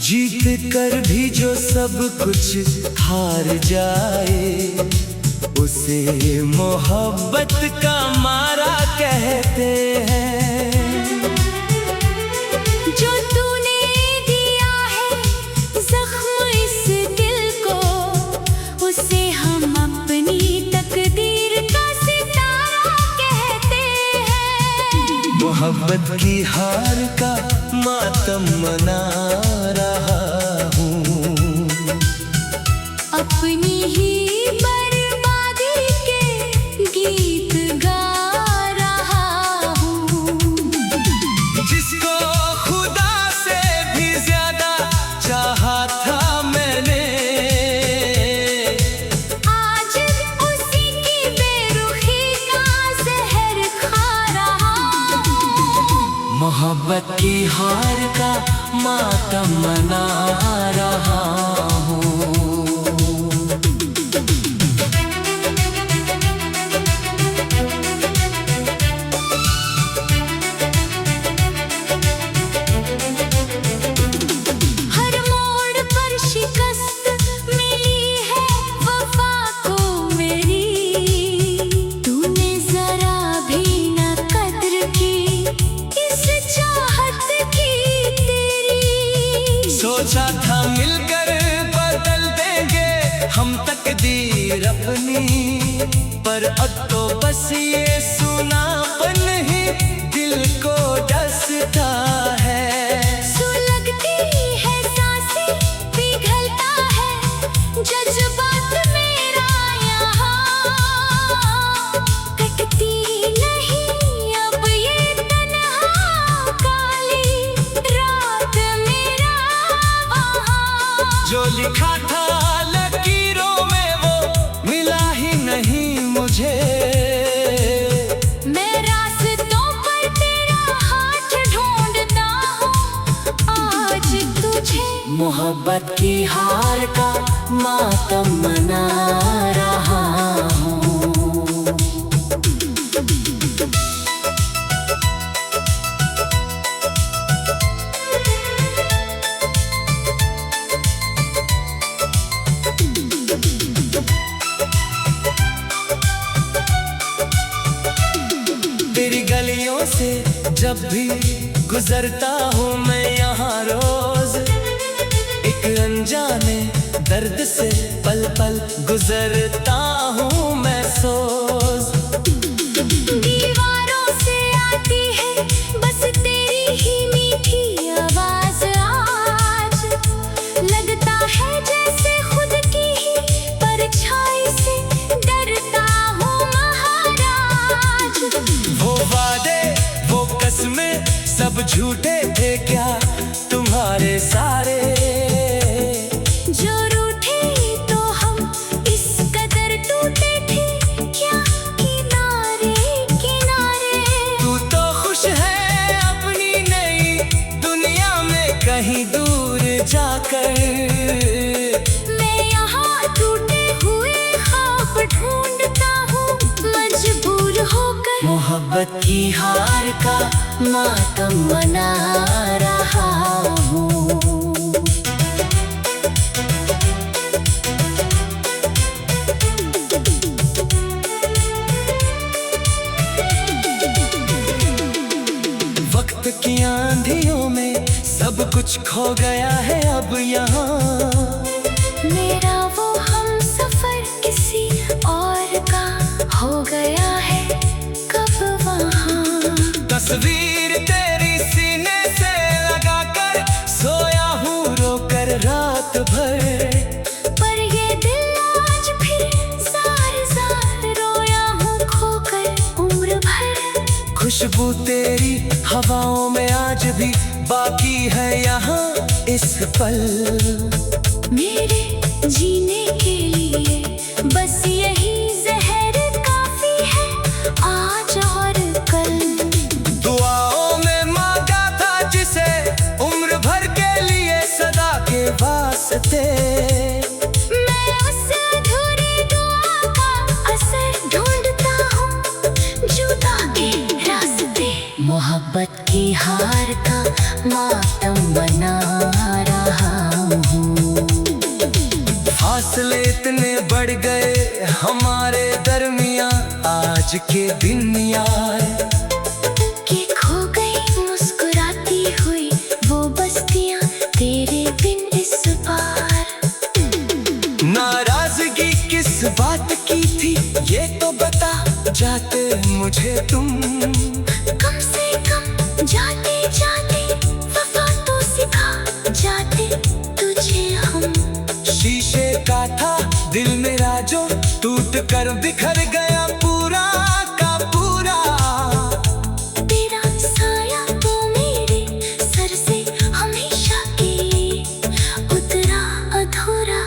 जीत कर भी जो सब कुछ हार जाए, उसे मोहब्बत का मारा कहते हैं। जो तूने दिया है जख्म इस दिल को, उसे हम अपनी तकदीर का सितारा कहते हैं। मोहब्बत की हार का मातम मना रहा हूँ। अपनी ही बर्बादी के गीत गा रहा हूँ। जिसको खुदा से भी ज्यादा चाहा था मैंने, आज उसी की बेरुखी का जहर खा रहा हूँ। मोहब्बत की हार का मातम मना रहा हूँ। हर मोड़ पर शिकस्त मिली है वफा को मेरी, तूने जरा भी न कद्र की इस चाहत की तेरी। सोचा था मिलकर बदल देंगे हम तकदीर अपनी, पर अब तो बस ये सुनापन ही दिल को डसता है। सुलगती है सांसें, पिघलता है जज्बात मेरा यहाँ, कटती नहीं अब ये तन्हा काली रात मेरा वहाँ। जो लिखा था लकीरों में वो मिला ही नहीं मुझे। मैं रास्तों पर तेरा हाथ ढूंढता हूँ आज तुझे। मोहब्बत की हार का मातम मना रहा हूँ। तेरी गलियों से जब भी गुजरता हूँ मैं यहाँ रोज, एक अनजाने दर्द से पल पल गुजरता हूँ मैं सोच। दीवारों से आती है बस तेरी ही मीठी आवाज आज, लगता है जैसे खुद की ही परछाई से डरता हूँ महाराज। वो वादे वो कसमें सब झूठे थे क्या तुम्हारे सारे, जो रूठे तो हम इस कदर टूटे थे क्या किनारे किनारे। तू तो खुश है अपनी नई दुनिया में कहीं दूर जाकर, मैं यहाँ टूटे हुए ख्वाब ढूंढता हूँ मजबूर होकर। मोहब्बत की हार का मातम मना रहा हूँ। वक्त की आंधियों में सब कुछ खो गया है अब यहाँ। मेरा वो हम सफर किसी और का हो गया है कब वहाँ। तस्वीर तेरी सीने से लगाकर सोया हूँ रोकर रात भर, पर ये दिल आज फिर खुशबू तेरी हवाओं में आज भी बाकी है यहाँ इस पल। मेरे जीने के लिए बस यही जहर काफी है आज और कल। दुआओं में मांगा था जिसे उम्र भर के लिए सदा के वास्ते। मैं उस अधूरी दुआ का असर ढूंढता हूँ जुदा के रास्ते। मोहब्बत की हार का मातम बना रहा हूँ। फासले इतने बढ़ गए हमारे दरमियां आज के दिन यार, कि खो गई मुस्कुराती हुई वो बस्तियां तेरे बिन इस बार। नाराजगी किस बात की थी ये तो बता जाते मुझे तुम। कम से कम जाते जाते वफा तो सिखा जाते तुझे हम। शीशे का था दिल मेरा जो टूट कर बिखर गया पूरा का पूरा। तेरा साया तो मेरे सर से हमेशा के लिए उतरा अधूरा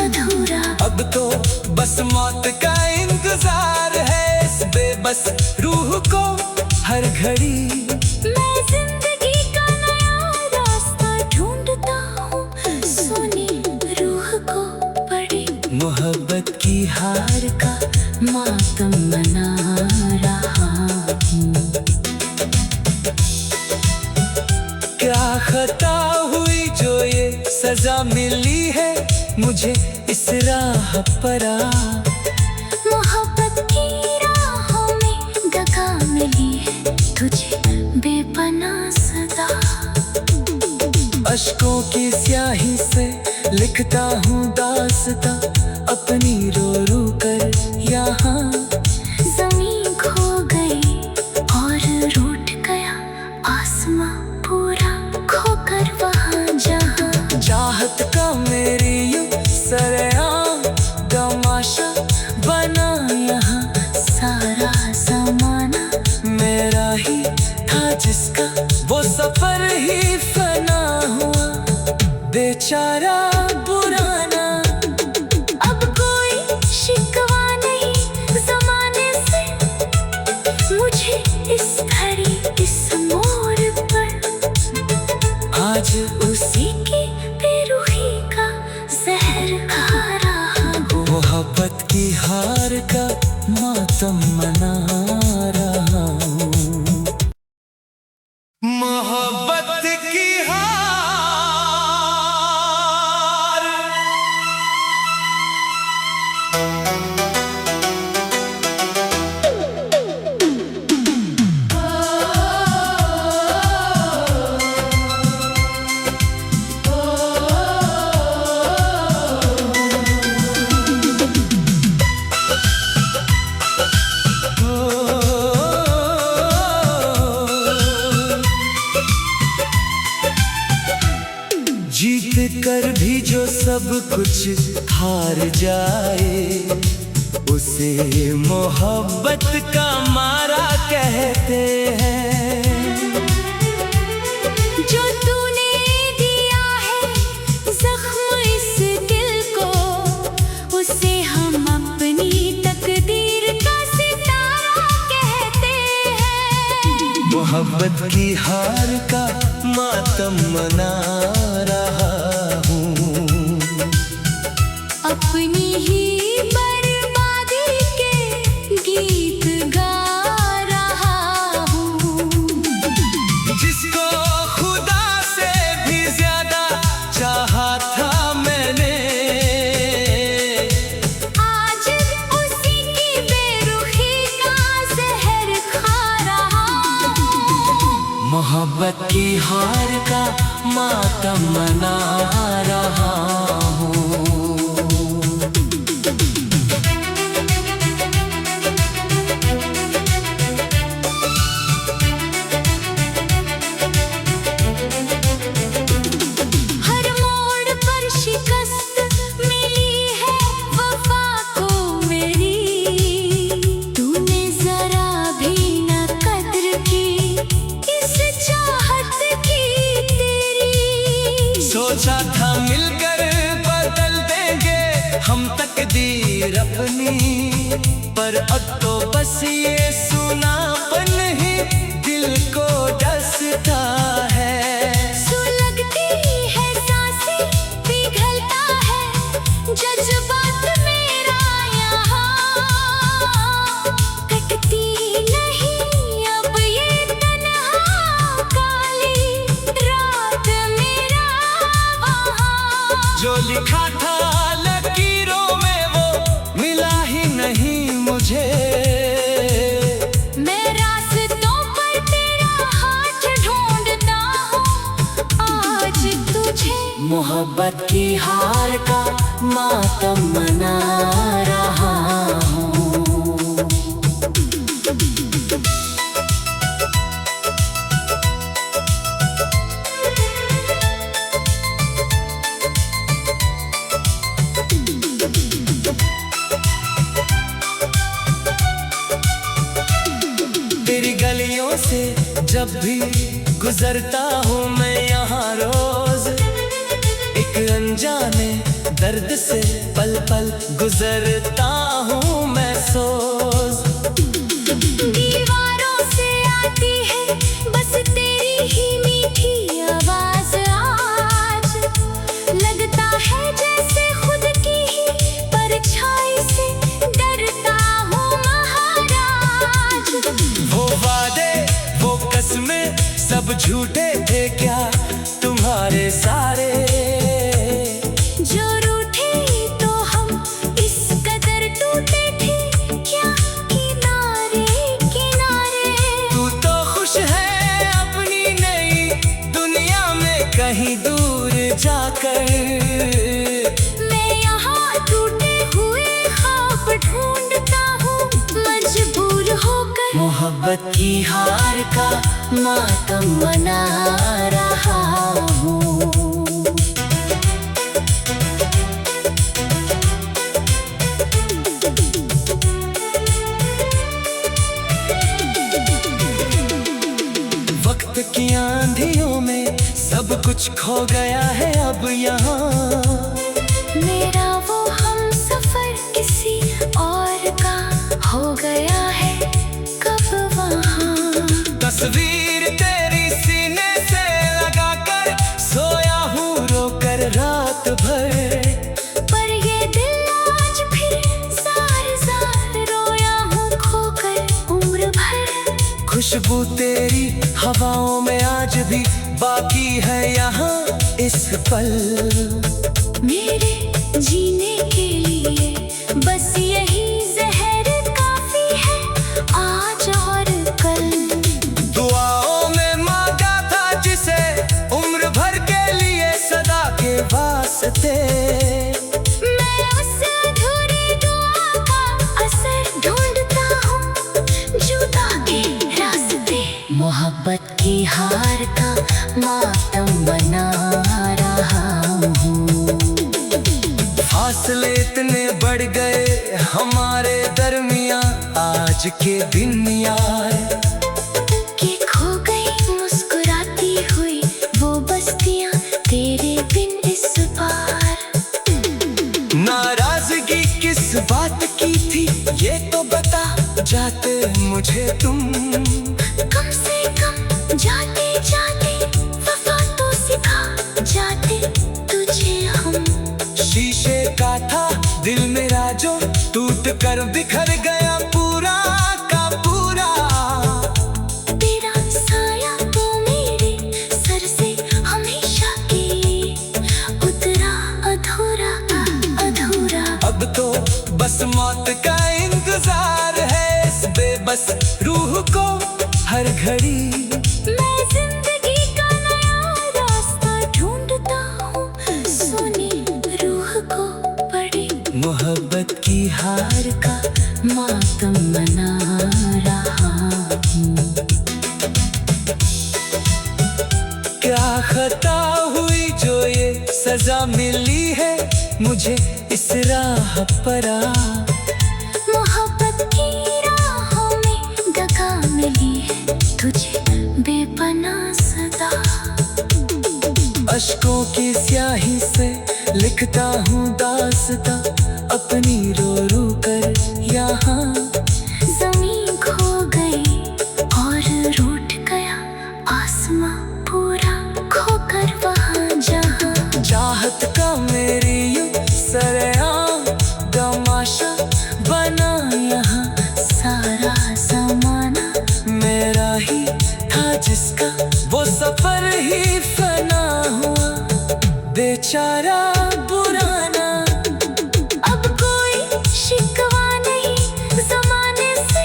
अधूरा। अब तो बस मौत का इंतजार है इस बेबस रूह को हर घड़ी। मैं जिंदगी का नया रास्ता ढूंढता हूँ सुनी रूह को बड़ी। मोहब्बत की हार का मातम मना रहा हूँ। क्या खता हुई जो ये सजा मिली है मुझे इस राह पर आ। मोहब्बत की राहों में दगा मिली है तुझे बेपनाह सदा। अश्कों की स्याही से लिखता हूँ दास्तां अपनी रो रो कर यहाँ। ज़मीं खो गई और रूठ गया आसमां पूरा खोकर वहाँ जहाँ। चाहत का मेरी यूं सरेआम तमाशा बना यहाँ सारा ज़माना मेरा ही था जिसका वो सफर ही फना हुआ बेचारा पुराना। अब कोई शिकवा नहीं ज़माने से मुझे इस घड़ी इस मोड़ पर। आज उसी की बेरुखी का जहर खा रहा हूँ। मोहब्बत की हार का मातम मना रहा हूँ। मोहब्बत की हार। जीत कर भी जो सब कुछ हार जाए उसे मोहब्बत का मारा कहते हैं। जो तूने दिया है जख्म इस दिल को उसे हम अपनी तकदीर का सितारा कहते हैं। मोहब्बत की हार का मातम मना रहा हूँ। अपनी ही बर्बादी के गीत गा रहा हूँ। जिसको खुदा से भी ज्यादा चाहा था मैंने आज उसी की बेरुखी का जहर खा रहा हूँ। मोहब्बत की हार का मातम मना रहा हूँ। हर मोड़ पर शिकस्त मिली है वफा को मेरी। तूने जरा भी न कद्र सोचा था मिलकर बदल देंगे हम तकदीर अपनी, पर अब तो बस ये सुनापन ही दिल को डसता है। सुलगती है सांसें, पिघलता है जज्बात मेरा यहाँ, कटती नहीं अब ये तन्हा काली रात मेरा वहाँ। जो लिखा था लकीरों में वो मिला ही नहीं मुझे, मैं रास्तों पर तेरा हाथ ढूंढता हूँ आज तुझे। मोहब्बत की हार का मातम मना रहा हूँ। तेरी गलियों से जब भी गुजरता हूँ मैं यहाँ रोज, एक अनजाने दर्द से पल पल गुजरता हूँ मैं सोच। दीवारों से आती है बस तेरी ही मीठी आवाज आज, लगता है जैसे खुद की ही परछाई से डरता हूँ महाराज। वो वादे वो कसमें सब झूठे थे क्या तुम्हारे सारे, जो रूठे तो हम इस कदर टूटे थे क्या किनारे किनारे। तू तो खुश है अपनी नई दुनिया में कहीं दूर जाकर, मैं यहाँ टूटे हुए ख्वाब ढूंढता हूँ मजबूर होकर। मोहब्बत की हार का मातम मना रहा हूँ। वक्त की आंधियों में सब कुछ खो गया है अब यहाँ, मेरा वो हम सफर किसी और का हो गया है कब वहाँ। तस्वीर तेरी सीने से लगाकर सोया हूँ रोकर रात भर, पर ये दिल आज फिर जार जार रोया हूँ खोकर उम्र भर। खुशबू तेरी हवाओं में आज भी बाकी है यहाँ इस पल, मेरे जीने के लिए बस यही जहर काफी है आज और कल। दुआओं में मांगा था जिसे उम्र भर के लिए सदा के वास्ते, मैं उस अधूरी दुआ का असर ढूंढता हूँ जुदा के रास्ते। मोहब्बत की हार का मातम बना रहा हूँ। फासले इतने बढ़ गए हमारे दरमियाँ आज के दिन यार, कि खो गई मुस्कुराती हुई वो बस्तियाँ तेरे बिन इस बार। नाराजगी किस बात की थी ये तो बता जाते मुझे तुम, कम से कम जाते जाते वफा तो सिखा जाते तुझे हम। शीशे का था दिल मेरा जो टूट कर बिखर गया पूरा का पूरा, तेरा साया तो मेरे सर से हमेशा के उतरा अधूरा अधूरा। अब तो बस मौत का इंतजार है इस बेबस रूह को हर घड़ी। मैं जिंदगी का नया रास्ता ढूंढता हूँ सुनी रूह को पड़ी। मोहब्बत की हार का मातम मना रहा हूँ। क्या खता हुई जो ये सजा मिली है मुझे इस राह पर आ, मोहब्बत की राहों में दगा मिली है तुझे बेपनाह सदा। अश्कों की स्याही से लिखता हूँ दास्तां अपनी रो रो कर यहाँ। जमीन खो गई और रूठ गया आसमां पूरा खोकर वहाँ जहाँ। चाहत का मेरी यूं सरेआम तमाशा बना यहाँ। सारा जमाना मेरा ही था जिसका वो सफर ही फना हुआ, बेचारा बुराना। अब कोई शिकवा नहीं जमाने से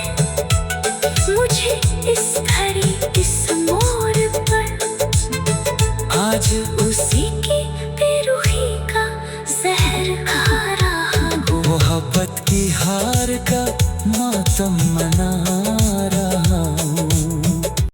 मुझे इस घड़ी इस मोड़ पर। आज उसी की बेरुखी का जहर खा रहा हूँ। मोहब्बत की हार का मातम मना